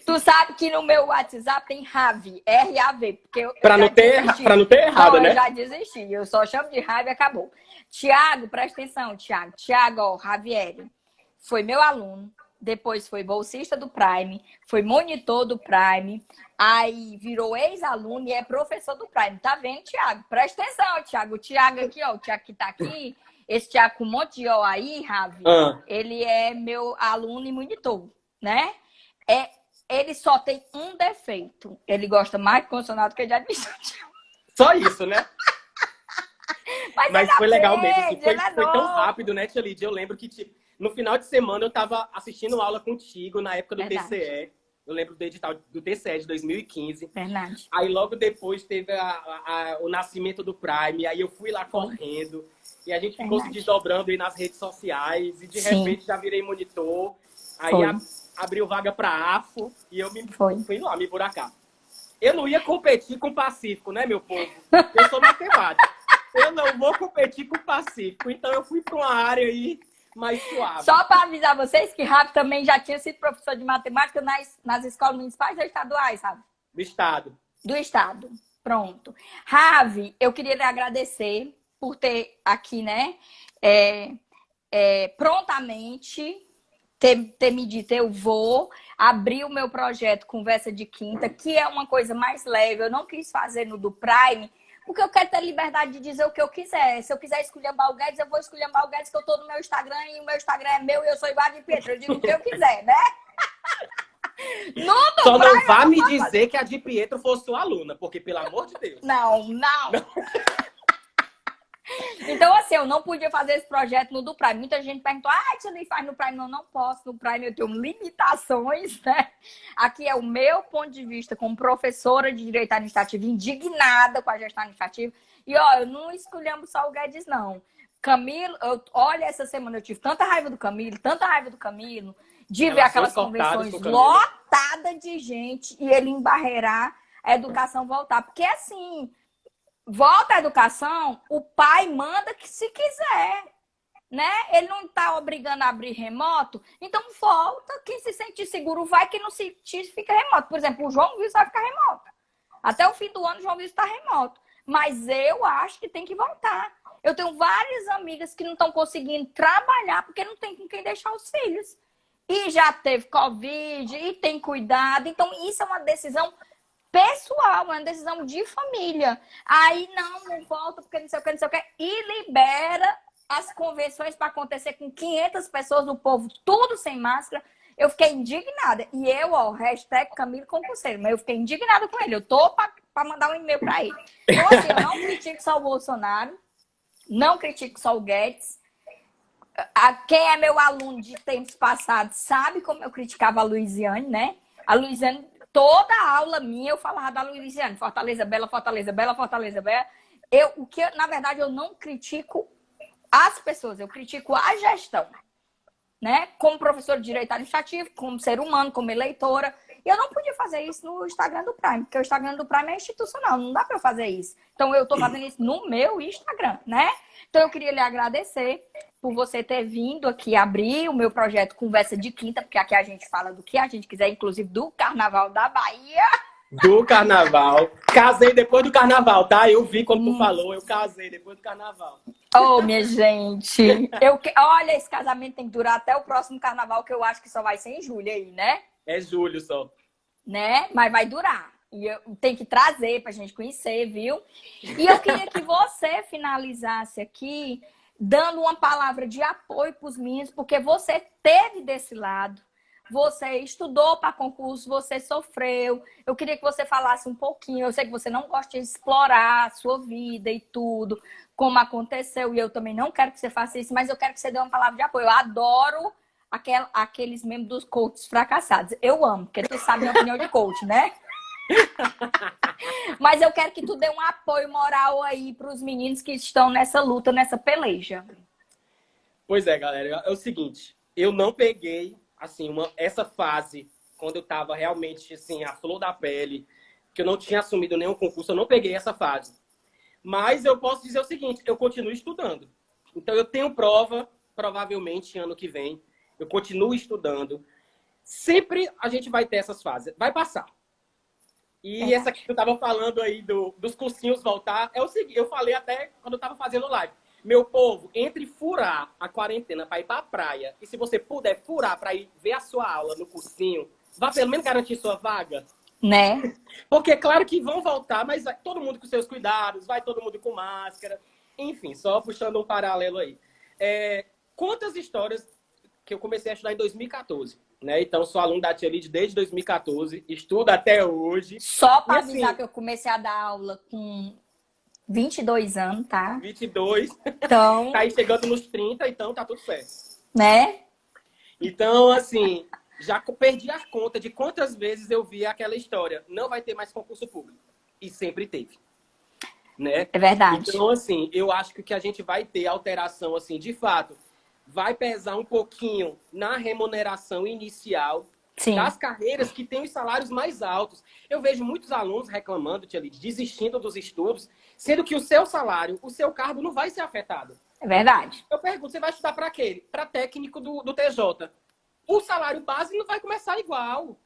S1: Tu sabe que no meu WhatsApp tem Ravi, R-A-V, porque
S2: pra não ter errado,
S1: não,
S2: né?
S1: Eu já desisti, eu só chamo de Ravi e acabou. Tiago, presta atenção, Tiago. Tiago, ó, Ravieri, foi meu aluno, depois foi bolsista do Prime, foi monitor do Prime, aí virou ex-aluno e é professor do Prime. Tá vendo, Tiago? Presta atenção, Tiago. O Tiago aqui, ó, o Tiago que tá aqui, esse Tiago com um monte de ó aí, Ravi, ele é meu aluno e monitor, né? Ele só tem um defeito. Ele gosta mais de condicionado que de administrativo.
S2: Só isso, né? Mas foi legal mesmo. Assim, foi tão rápido, né, Tia Lídia? Eu lembro que no final de semana eu tava assistindo aula contigo na época do TCE. Eu lembro do edital do TCE de 2015.
S1: Verdade.
S2: Aí logo depois teve o nascimento do Prime. Aí eu fui lá correndo. E a gente ficou se desdobrando aí nas redes sociais. E de repente já virei monitor. Aí abriu vaga para AFO e eu fui lá me buracar. Eu não ia competir com o Pacífico, né, meu povo? Eu sou matemático. Eu não vou competir com o Pacífico. Então eu fui para uma área aí mais suave.
S1: Só para avisar vocês que Rafa também já tinha sido professor de matemática nas escolas municipais ou estaduais, sabe?
S2: Do estado.
S1: Do estado. Pronto. Ravi, eu queria lhe agradecer por ter aqui, né, prontamente ter me dito, eu vou abrir o meu projeto Conversa de Quinta, que é uma coisa mais leve. Eu não quis fazer no do Prime, porque eu quero ter liberdade de dizer o que eu quiser. Se eu quiser esculhambar o Guedes, eu vou esculhambar o Guedes, que eu tô no meu Instagram e o meu Instagram é meu e eu sou igual a de Pietro. Eu digo o que eu quiser, né?
S2: Só não vá me dizer que a de Pietro fosse sua aluna, porque pelo amor de Deus.
S1: Não. Então, assim, eu não podia fazer esse projeto no do Prime. Muita gente perguntou, você nem faz no Prime? Não posso. No Prime eu tenho limitações, né? Aqui é o meu ponto de vista como professora de Direito Administrativo, indignada com a gestão administrativa. E, ó, eu não escolhemos só o Guedes, não. Camilo, olha, essa semana eu tive tanta raiva do Camilo, de ver aquelas convenções lotadas de gente e ele embarrear a educação voltar. Porque, assim... Volta à educação, o pai manda que se quiser, né? Ele não está obrigando a abrir remoto, então volta. Quem se sente seguro vai, quem não se sentir fica remoto. Por exemplo, o João Wilson vai ficar remoto. Até o fim do ano o João Wilson está remoto. Mas eu acho que tem que voltar. Eu tenho várias amigas que não estão conseguindo trabalhar porque não tem com quem deixar os filhos. E já teve Covid, e tem cuidado. Então isso é uma decisão pessoal, uma decisão de família. Aí não volta porque não sei o que. E libera as convenções para acontecer com 500 pessoas, o povo tudo sem máscara. Eu fiquei indignada. E eu, hashtag Camilo concurseiro, mas eu fiquei indignada com ele. Eu tô para mandar um e-mail para ele. Então, assim, eu não critico só o Bolsonaro, não critico só o Guedes. Quem é meu aluno de tempos passados sabe como eu criticava a Luiziane, né? A Luiziane... Toda a aula minha eu falava da Luiziane, Fortaleza Bela, Fortaleza Bela, Fortaleza Bela. Na verdade, eu não critico as pessoas, eu critico a gestão, né? Como professor de Direito Administrativo, como ser humano, como eleitora. E eu não podia fazer isso no Instagram do Prime, porque o Instagram do Prime é institucional, não dá para eu fazer isso. Então eu tô fazendo isso no meu Instagram, né? Então eu queria lhe agradecer por você ter vindo aqui abrir o meu projeto Conversa de Quinta, porque aqui a gente fala do que a gente quiser, inclusive do Carnaval da Bahia.
S2: Do carnaval. Casei depois do carnaval, tá? Eu vi quando tu falou, eu casei depois do carnaval.
S1: Oh, minha gente. Olha, esse casamento tem que durar até o próximo carnaval, que eu acho que só vai ser em julho aí, né?
S2: É julho só.
S1: Né? Mas vai durar. E eu tenho que trazer pra gente conhecer, viu? E eu queria que você finalizasse aqui dando uma palavra de apoio pros meninos, porque você teve desse lado. Você estudou para concurso, você sofreu. Eu queria que você falasse um pouquinho. Eu sei que você não gosta de explorar a sua vida e tudo, como aconteceu, e eu também não quero que você faça isso, mas eu quero que você dê uma palavra de apoio. Eu adoro aqueles membros dos coaches fracassados. Eu amo, porque tu sabe minha opinião de coach, né? Mas eu quero que tu dê um apoio moral aí para os meninos que estão nessa luta, nessa peleja.
S2: Pois é, galera. É o seguinte, eu não peguei assim, essa fase, quando eu tava realmente, assim, a flor da pele, que eu não tinha assumido nenhum concurso, eu não peguei essa fase. Mas eu posso dizer o seguinte, eu continuo estudando. Então, eu tenho prova, provavelmente, ano que vem. Eu continuo estudando. Sempre a gente vai ter essas fases. Vai passar. E essa que eu tava falando aí dos cursinhos voltar, é o seguinte, eu falei até quando eu tava fazendo live. Meu povo, entre furar a quarentena para ir para a praia e se você puder furar para ir ver a sua aula no cursinho, vá pelo menos garantir sua vaga.
S1: Né?
S2: Porque claro que vão voltar, mas vai todo mundo com seus cuidados, vai todo mundo com máscara. Enfim, só puxando um paralelo aí. Quantas histórias que eu comecei a estudar em 2014, né? Então, sou aluno da Tia Lid desde 2014, estudo até hoje.
S1: Só para
S2: assim,
S1: avisar que eu comecei a dar aula com 22 anos, tá?
S2: 22.
S1: Então...
S2: Tá aí chegando nos 30, então tá tudo certo.
S1: Né?
S2: Então, assim, já perdi a conta de quantas vezes eu vi aquela história. Não vai ter mais concurso público. E sempre teve. Né?
S1: É verdade.
S2: Então, assim, eu acho que o que a gente vai ter alteração, assim, de fato, vai pesar um pouquinho na remuneração inicial. Sim. Das carreiras que têm os salários mais altos. Eu vejo muitos alunos reclamando, Tia Lid, desistindo dos estudos, sendo que o seu salário, o seu cargo não vai ser afetado.
S1: É verdade.
S2: Eu pergunto, você vai estudar para quê? Para técnico do TJ. O salário base não vai começar igual.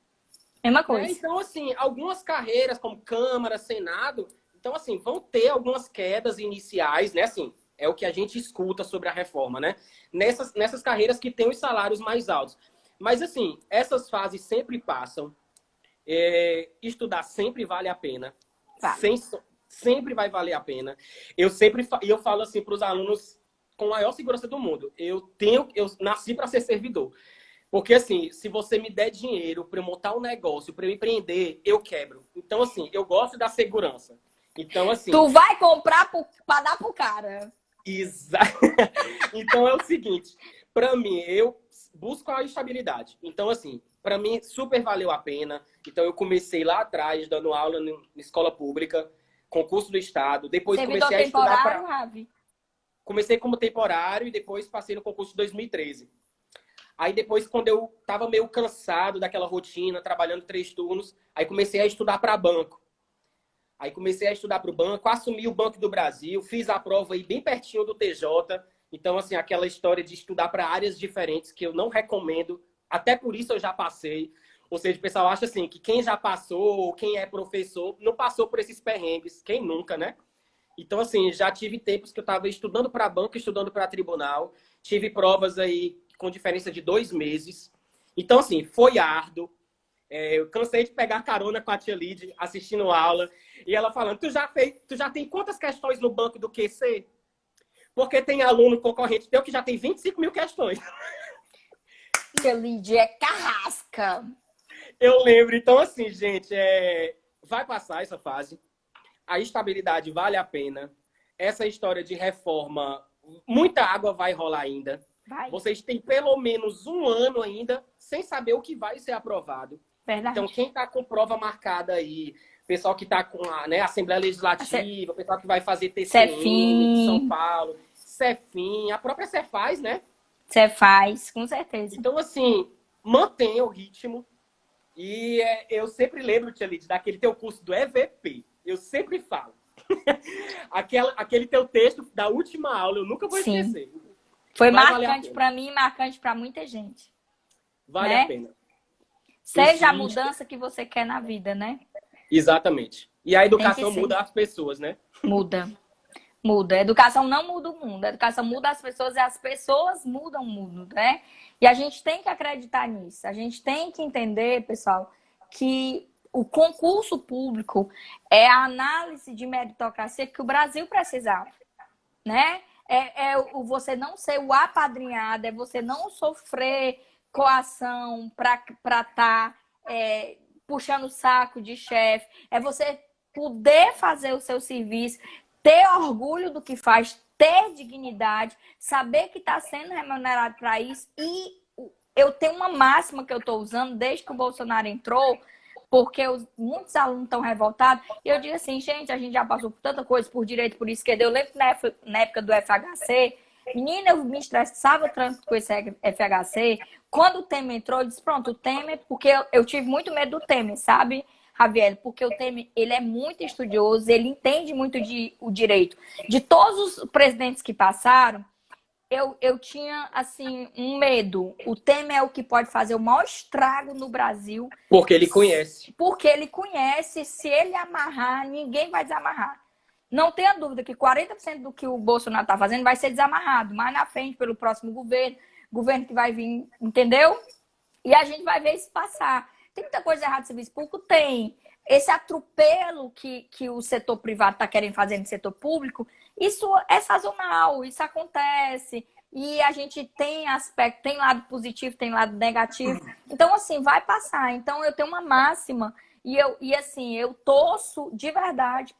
S1: Mesma coisa.
S2: Né? Então, assim, algumas carreiras, como Câmara, Senado, então, assim, vão ter algumas quedas iniciais, né? Assim, é o que a gente escuta sobre a reforma, né? Nessas carreiras que têm os salários mais altos. Mas, assim, essas fases sempre passam. Estudar sempre vale a pena.
S1: Vale.
S2: Sempre vai valer a pena. Eu falo assim para os alunos com a maior segurança do mundo. Eu nasci para ser servidor. Porque, assim, se você me der dinheiro para eu montar um negócio, para eu empreender, eu quebro. Então, assim, eu gosto da segurança. Então, assim...
S1: Tu vai comprar para dar pro cara.
S2: Exato. Então, é o seguinte. Para mim, eu busco a estabilidade. Então, assim, para mim, super valeu a pena. Então, eu comecei lá atrás, dando aula na escola pública, concurso do Estado. Depois comecei a estudar para... Comecei como temporário e depois passei no concurso de 2013. Aí depois, quando eu estava meio cansado daquela rotina, trabalhando 3 turnos, aí comecei a estudar para banco. Aí comecei a estudar para o banco, assumi o Banco do Brasil, fiz a prova aí bem pertinho do TJ. Então, assim, aquela história de estudar para áreas diferentes que eu não recomendo. Até por isso eu já passei. Ou seja, o pessoal acha assim, que quem já passou, ou quem é professor, não passou por esses perrengues. Quem nunca, né? Então, assim, já tive tempos que eu estava estudando para banco, estudando para tribunal. Tive provas aí com diferença de 2 meses. Então, assim, foi árduo. Eu cansei de pegar carona com a Tia Lid, assistindo aula. E ela falando, tu já tem quantas questões no banco do QC? Porque tem aluno concorrente teu que já tem 25 mil questões.
S1: Tia Lid é carrasca.
S2: Eu lembro. Então, assim, gente, vai passar essa fase. A estabilidade vale a pena. Essa história de reforma, muita água vai rolar ainda.
S1: Vai.
S2: Vocês têm pelo menos 1 ano ainda sem saber o que vai ser aprovado.
S1: Verdade.
S2: Então, quem está com prova marcada aí, pessoal que está com a Assembleia Legislativa, pessoal que vai fazer TCM de São Paulo, Cefim, a própria Cefaz, né?
S1: Cefaz, com certeza.
S2: Então, assim, mantenha o ritmo. E eu sempre lembro, Tia Lídia, daquele teu curso do EVP. Eu sempre falo. Aquele teu texto da última aula, eu nunca vou
S1: Sim.
S2: esquecer.
S1: Foi
S2: Vai valer a
S1: marcante
S2: pena.
S1: para mim e marcante para muita gente.
S2: Vale
S1: Né?
S2: a pena.
S1: Seja a
S2: Insiste.
S1: mudança que você quer na vida, né?
S2: Exatamente. E a
S1: Tem que
S2: educação
S1: ser.
S2: muda as pessoas, né?
S1: Muda. Muda. A educação não muda o mundo. A educação muda as pessoas e as pessoas mudam o mundo, né? E a gente tem que acreditar nisso. A gente tem que entender, pessoal, que o concurso público é a análise de meritocracia que o Brasil precisava, né? Você não ser o apadrinhado, é você não sofrer coação para estar puxando o saco de chefe, é você poder fazer o seu serviço, ter orgulho do que faz, ter dignidade, saber que está sendo remunerado para isso. E eu tenho uma máxima que eu estou usando desde que o Bolsonaro entrou, porque muitos alunos estão revoltados. E eu digo assim, gente, a gente já passou por tanta coisa, por direito, por esquerda. Eu lembro que na época do FHC, menina, eu me estressava tanto com esse FHC. Quando o Temer entrou, eu disse, pronto, o Temer, porque eu tive muito medo do Temer, sabe, Javier? Porque o Temer, ele é muito estudioso, ele entende muito o direito. De todos os presidentes que passaram, eu tinha, assim, um medo. O Temer é o que pode fazer o maior estrago no Brasil.
S2: Porque ele conhece.
S1: Porque ele conhece, se ele amarrar, ninguém vai desamarrar. Não tenha dúvida que 40% do que o Bolsonaro está fazendo vai ser desamarrado mais na frente pelo próximo governo que vai vir, entendeu? E a gente vai ver isso passar. Tem muita coisa errada no serviço público? Tem. Esse atropelo que o setor privado está querendo fazer no setor público, isso é sazonal, isso acontece. E a gente tem aspecto, tem lado positivo, tem lado negativo. Então, assim, vai passar. Então, eu tenho uma máxima e assim, eu torço de verdade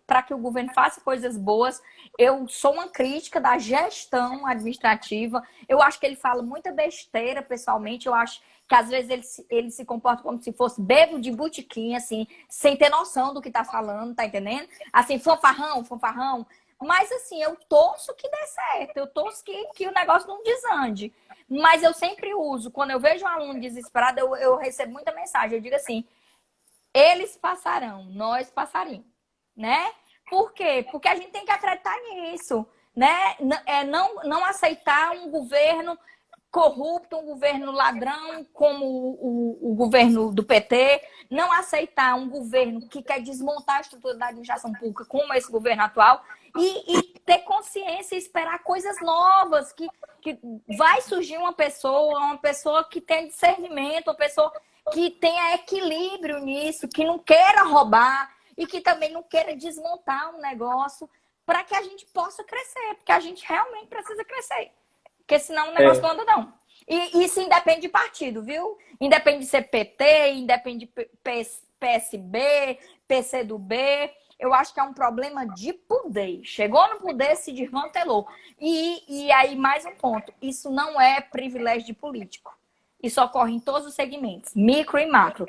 S1: para que o governo faça coisas boas. Eu sou uma crítica da gestão administrativa. Eu acho que ele fala muita besteira, pessoalmente. Eu acho que às vezes ele se comporta como se fosse bebo de botequim, assim, sem ter noção do que tá falando, tá entendendo? Assim, fanfarrão. Mas, assim, eu torço que dê certo, eu torço que o negócio não desande. Mas eu sempre uso, quando eu vejo um aluno desesperado, eu recebo muita mensagem. Eu digo assim, eles passarão, nós passaremos, né? Por quê? Porque a gente tem que acreditar nisso, né? Não aceitar um governo corrupto, um governo ladrão como o governo do PT, não aceitar um governo que quer desmontar a estrutura da administração pública como esse governo atual e ter consciência e esperar coisas novas, que vai surgir uma pessoa que tem discernimento, uma pessoa que tenha equilíbrio nisso, que não queira roubar e que também não queira desmontar um negócio para que a gente possa crescer, porque a gente realmente precisa crescer. Porque senão o negócio não anda, não. E isso independe de partido, viu? Independe de ser PT, independe de PSB, PCdoB. Eu acho que é um problema de poder. Chegou no poder, se desmantelou. E aí, mais um ponto. Isso não é privilégio de político. Isso ocorre em todos os segmentos, micro e macro.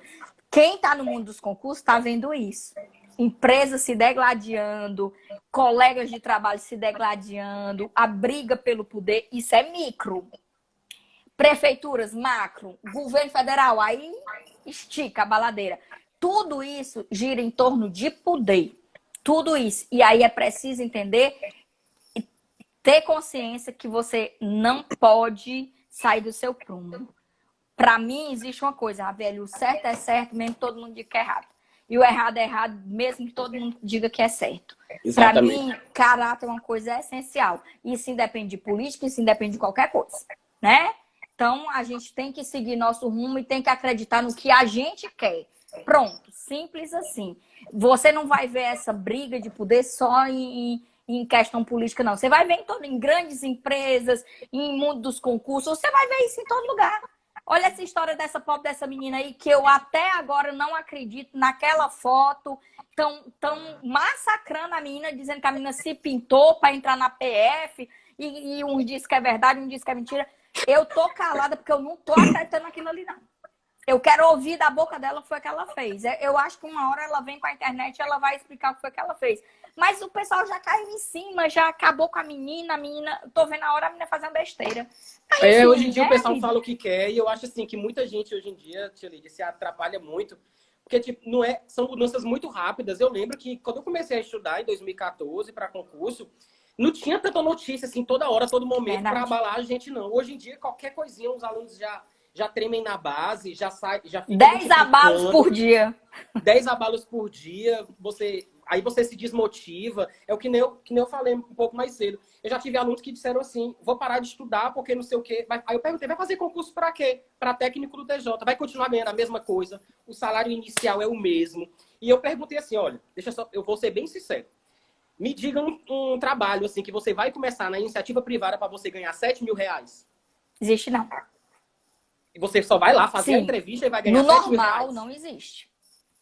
S1: Quem está no mundo dos concursos está vendo isso. Empresas se degladiando, colegas de trabalho se degladiando, a briga pelo poder, isso é micro. Prefeituras, macro, governo federal, aí estica a baladeira. Tudo isso gira em torno de poder. Tudo isso. E aí é preciso entender e ter consciência que você não pode sair do seu prumo. Para mim, existe uma coisa, velho, o certo é certo, mesmo que todo mundo diga que é errado. E o errado é errado, mesmo que todo mundo diga que é certo. Para mim, caráter é uma coisa essencial. Isso independe de política, isso independe de qualquer coisa, né? Então, a gente tem que seguir nosso rumo e tem que acreditar no que a gente quer. Pronto, simples assim. Você não vai ver essa briga de poder só em questão política, não. Você vai ver em grandes empresas, em mundo dos concursos, você vai ver isso em todo lugar. Olha essa história dessa pobre dessa menina aí, que eu até agora não acredito naquela foto. Tão massacrando a menina, dizendo que a menina se pintou para entrar na PF. E um diz que é verdade, um diz que é mentira. Eu tô calada porque eu não tô acreditando naquilo ali, não. Eu quero ouvir da boca dela o que foi que ela fez. Eu acho que uma hora ela vem pra internet e ela vai explicar o que foi que ela fez. Mas o pessoal já caiu em cima, já acabou com a menina, tô vendo a hora a menina fazendo besteira. Mas, enfim,
S2: Hoje em dia
S1: né,
S2: o pessoal
S1: vida?
S2: fala o que quer, e eu acho assim que muita gente hoje em dia, Tia Lídia, se atrapalha muito, porque tipo, não é, são mudanças muito rápidas. Eu lembro que quando eu comecei a estudar em 2014 para concurso, não tinha tanta notícia assim toda hora, todo momento para
S1: Verdade.
S2: abalar a gente, não. Hoje em dia, qualquer coisinha, os alunos já tremem na base, já fica
S1: 10 abalos por
S2: multiplicando.
S1: dia.
S2: 10 abalos por dia, aí você se desmotiva. É o que nem eu falei um pouco mais cedo. Eu já tive alunos que disseram assim: vou parar de estudar porque não sei o quê. Aí eu perguntei: vai fazer concurso para quê? Para técnico do TJ. Vai continuar ganhando a mesma coisa, o salário inicial é o mesmo. E eu perguntei assim: olha, eu vou ser bem sincero. Me diga um trabalho assim que você vai começar na iniciativa privada para você ganhar 7 mil reais.
S1: Existe não.
S2: E você só vai lá fazer a
S1: Sim.
S2: entrevista e vai
S1: No
S2: ganhar 7 mil
S1: normal
S2: reais.
S1: não existe.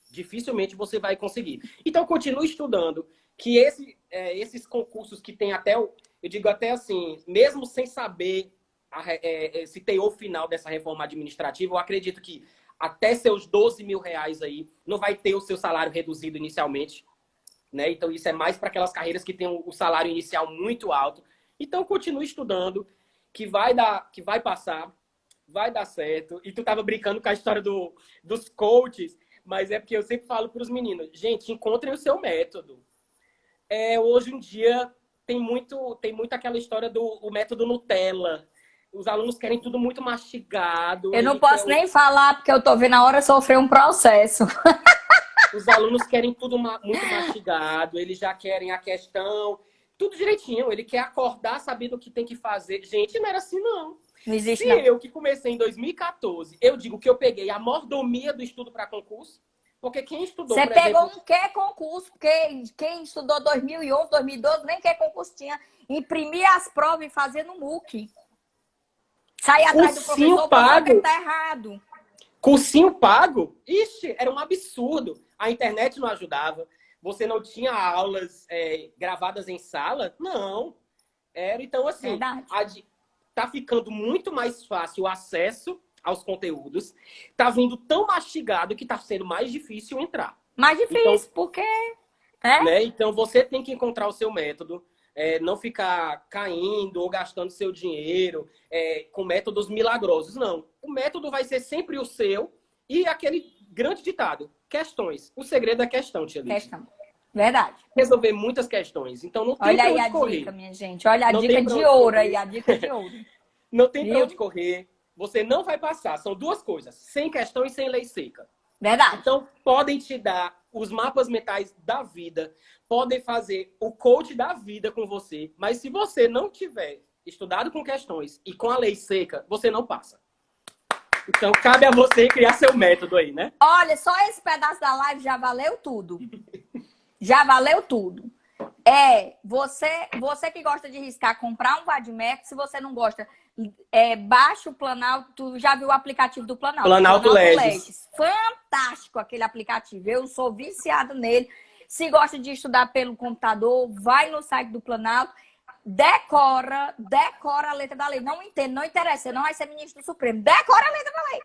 S2: Dificilmente você vai conseguir. Então, continue estudando, que esses concursos que tem eu digo até assim, mesmo sem saber esse teor final dessa reforma administrativa, eu acredito que até seus 12 mil reais aí, não vai ter o seu salário reduzido inicialmente, né? Então, isso é mais para aquelas carreiras que têm o salário inicial muito alto. Então, continue estudando, que vai passar, vai dar certo. E tu tava brincando com a história dos coaches, mas é porque eu sempre falo para os meninos, gente, encontrem o seu método. Hoje em dia tem muito aquela história do método Nutella. Os alunos querem tudo muito mastigado.
S1: Eu não posso nem falar porque eu tô vendo a hora sofrer um processo.
S2: Os alunos querem tudo muito mastigado. Eles já querem a questão, tudo direitinho. Ele quer acordar sabendo o que tem que fazer. Gente, não era assim, não.
S1: Não existe,
S2: Se
S1: não.
S2: eu, que comecei em 2014, eu digo que eu peguei a mordomia do estudo para concurso, porque quem estudou,
S1: Você
S2: por
S1: pegou
S2: exemplo...
S1: um quer concurso, porque quem estudou 2011, 2012, nem quer concurso tinha. Imprimia as provas e fazia no MOOC. Sair atrás do
S2: Cursinho
S1: professor, o professor que
S2: pago,
S1: tá errado.
S2: cursinho pago, ixi, era um absurdo. A internet não ajudava, você não tinha aulas gravadas em sala, não. Então, assim,
S1: Verdade.
S2: tá ficando muito mais fácil o acesso aos conteúdos, tá vindo tão mastigado que tá sendo mais difícil entrar.
S1: Mais
S2: Então,
S1: difícil, porque... né?
S2: né? Então você tem que encontrar o seu método, não ficar caindo ou gastando seu dinheiro com métodos milagrosos. Não. O método vai ser sempre o seu e aquele grande ditado: questões. O segredo é questão, Tia Lídia.
S1: Questão. Verdade.
S2: Resolver muitas questões. Então não tem
S1: Olha
S2: para
S1: aí
S2: onde
S1: a
S2: correr.
S1: dica, minha gente. Olha a
S2: Não
S1: dica
S2: tem pra
S1: de
S2: onde
S1: ouro aí,
S2: correr.
S1: a dica de ouro.
S2: Não tem para
S1: Viu?
S2: onde correr. Você não vai passar. São duas coisas: sem questão e sem lei seca.
S1: Verdade.
S2: Então, podem te dar os mapas mentais da vida, podem fazer o coach da vida com você, mas se você não tiver estudado com questões e com a lei seca, você não passa. Então, cabe a você criar seu método aí, né?
S1: Olha, só esse pedaço da live já valeu tudo. Já valeu tudo. Você que gosta de riscar, comprar um Vadimeco. Se você não gosta, baixa o Planalto. Tu já viu o aplicativo do Planalto?
S2: Planalto Legis.
S1: Fantástico aquele aplicativo. Eu sou viciado nele. Se gosta de estudar pelo computador, vai no site do Planalto. Decora a letra da lei. Não entende, não interessa. Você não vai ser ministro do Supremo. Decora a letra da lei.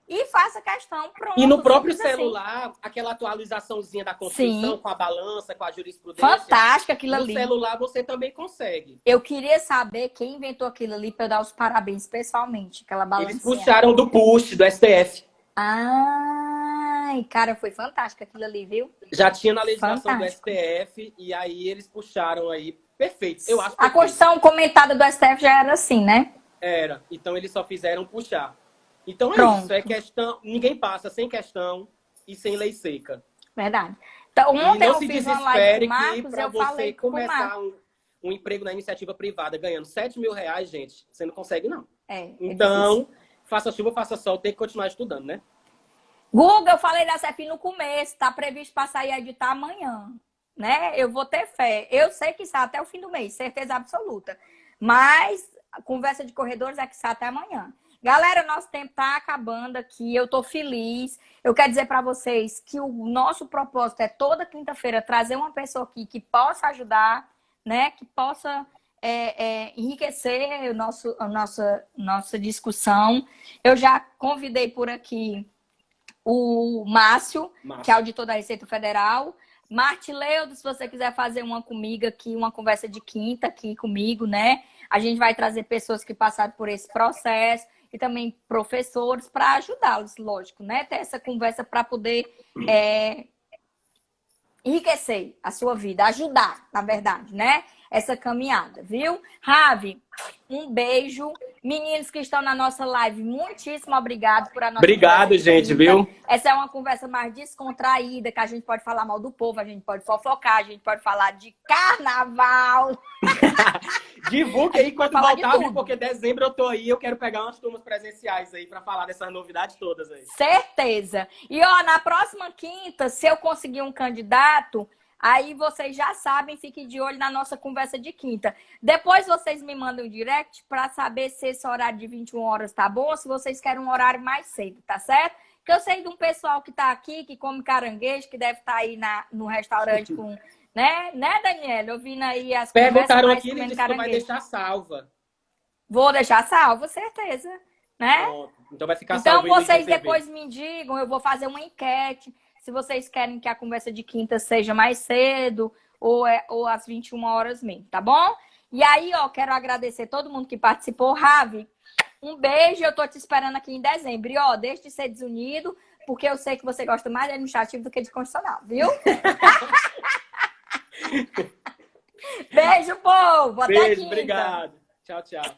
S1: E faça a questão, pronto.
S2: E no próprio
S1: simples
S2: celular,
S1: assim.
S2: aquela atualizaçãozinha da Constituição,
S1: Sim.
S2: com a balança, com a jurisprudência.
S1: Fantástico aquilo
S2: No
S1: ali.
S2: celular você também consegue.
S1: Eu queria saber quem inventou aquilo ali para eu dar os parabéns pessoalmente, aquela balancinha.
S2: Eles puxaram do PUST, do STF.
S1: Ai, cara, foi fantástico aquilo ali, viu?
S2: Já tinha na legislação
S1: Fantástico.
S2: do STF e aí eles puxaram aí. Perfeito. Eu acho
S1: A
S2: perfeito.
S1: Constituição comentada do STF já era assim, né?
S2: Era. Então eles só fizeram puxar. Então
S1: Pronto.
S2: isso. É questão. Ninguém passa sem questão e sem lei seca.
S1: Verdade. Então,
S2: E
S1: ontem
S2: não
S1: eu
S2: se
S1: fiz uma live
S2: desespere
S1: com o
S2: que
S1: Marcos,
S2: para
S1: eu
S2: você
S1: falei com o
S2: começar
S1: Marcos.
S2: um emprego na iniciativa privada ganhando 7 mil reais, gente, você não consegue, não.
S1: É
S2: Então,
S1: difícil.
S2: faça chuva, faça sol, tem que continuar estudando, né?
S1: Guga, eu falei da CEFI no começo, tá previsto para sair a editar amanhã, né? Eu vou ter fé. Eu sei que sai até o fim do mês, certeza absoluta. Mas a conversa de corredores é que sai até amanhã. Galera, nosso tempo tá acabando aqui, eu tô feliz. Eu quero dizer para vocês que o nosso propósito é toda quinta-feira trazer uma pessoa aqui que possa ajudar, né? Que possa enriquecer a nossa discussão. Eu já convidei por aqui o Márcio, que é auditor da Receita Federal, Martileudo, se você quiser fazer uma comigo aqui, uma conversa de quinta aqui comigo, né? A gente vai trazer pessoas que passaram por esse processo e também professores para ajudá-los, lógico, né? Ter essa conversa para poder enriquecer a sua vida, ajudar, na verdade, né? Essa caminhada, viu? Ravi, um beijo. Meninos que estão na nossa live, muitíssimo obrigado por a nossa
S2: Obrigado, gente, viu?
S1: Essa é uma conversa mais descontraída, que a gente pode falar mal do povo, a gente pode fofocar, a gente pode falar de carnaval.
S2: Divulgue aí quando voltar, viu? Porque dezembro eu tô aí, eu quero pegar umas turmas presenciais aí para falar dessas novidades todas aí.
S1: Certeza. E ó, na próxima quinta, se eu conseguir um candidato, aí vocês já sabem, fiquem de olho na nossa conversa de quinta. Depois vocês me mandam um direct para saber se esse horário de 21 horas tá bom ou se vocês querem um horário mais cedo, tá certo? Porque eu sei de um pessoal que tá aqui, que come caranguejo, que deve estar aí no restaurante com... Né, Daniela? Ouvindo aí as
S2: perguntaram
S1: conversas,
S2: aqui, ele disse que vai deixar salva.
S1: Vou deixar salva, certeza. Né?
S2: Pronto. Então vai ficar
S1: salvo.
S2: Então
S1: vocês depois me digam, eu vou fazer uma enquete. Se vocês querem que a conversa de quinta seja mais cedo ou às 21 horas mesmo, tá bom? E aí, ó, quero agradecer todo mundo que participou. Ravi, um beijo, eu tô te esperando aqui em dezembro. E, ó, deixe de ser desunido, porque eu sei que você gosta mais de administrativo do que de constitucional, viu? Beijo, povo! Até
S2: Beijo,
S1: quinta.
S2: obrigado. Tchau, tchau.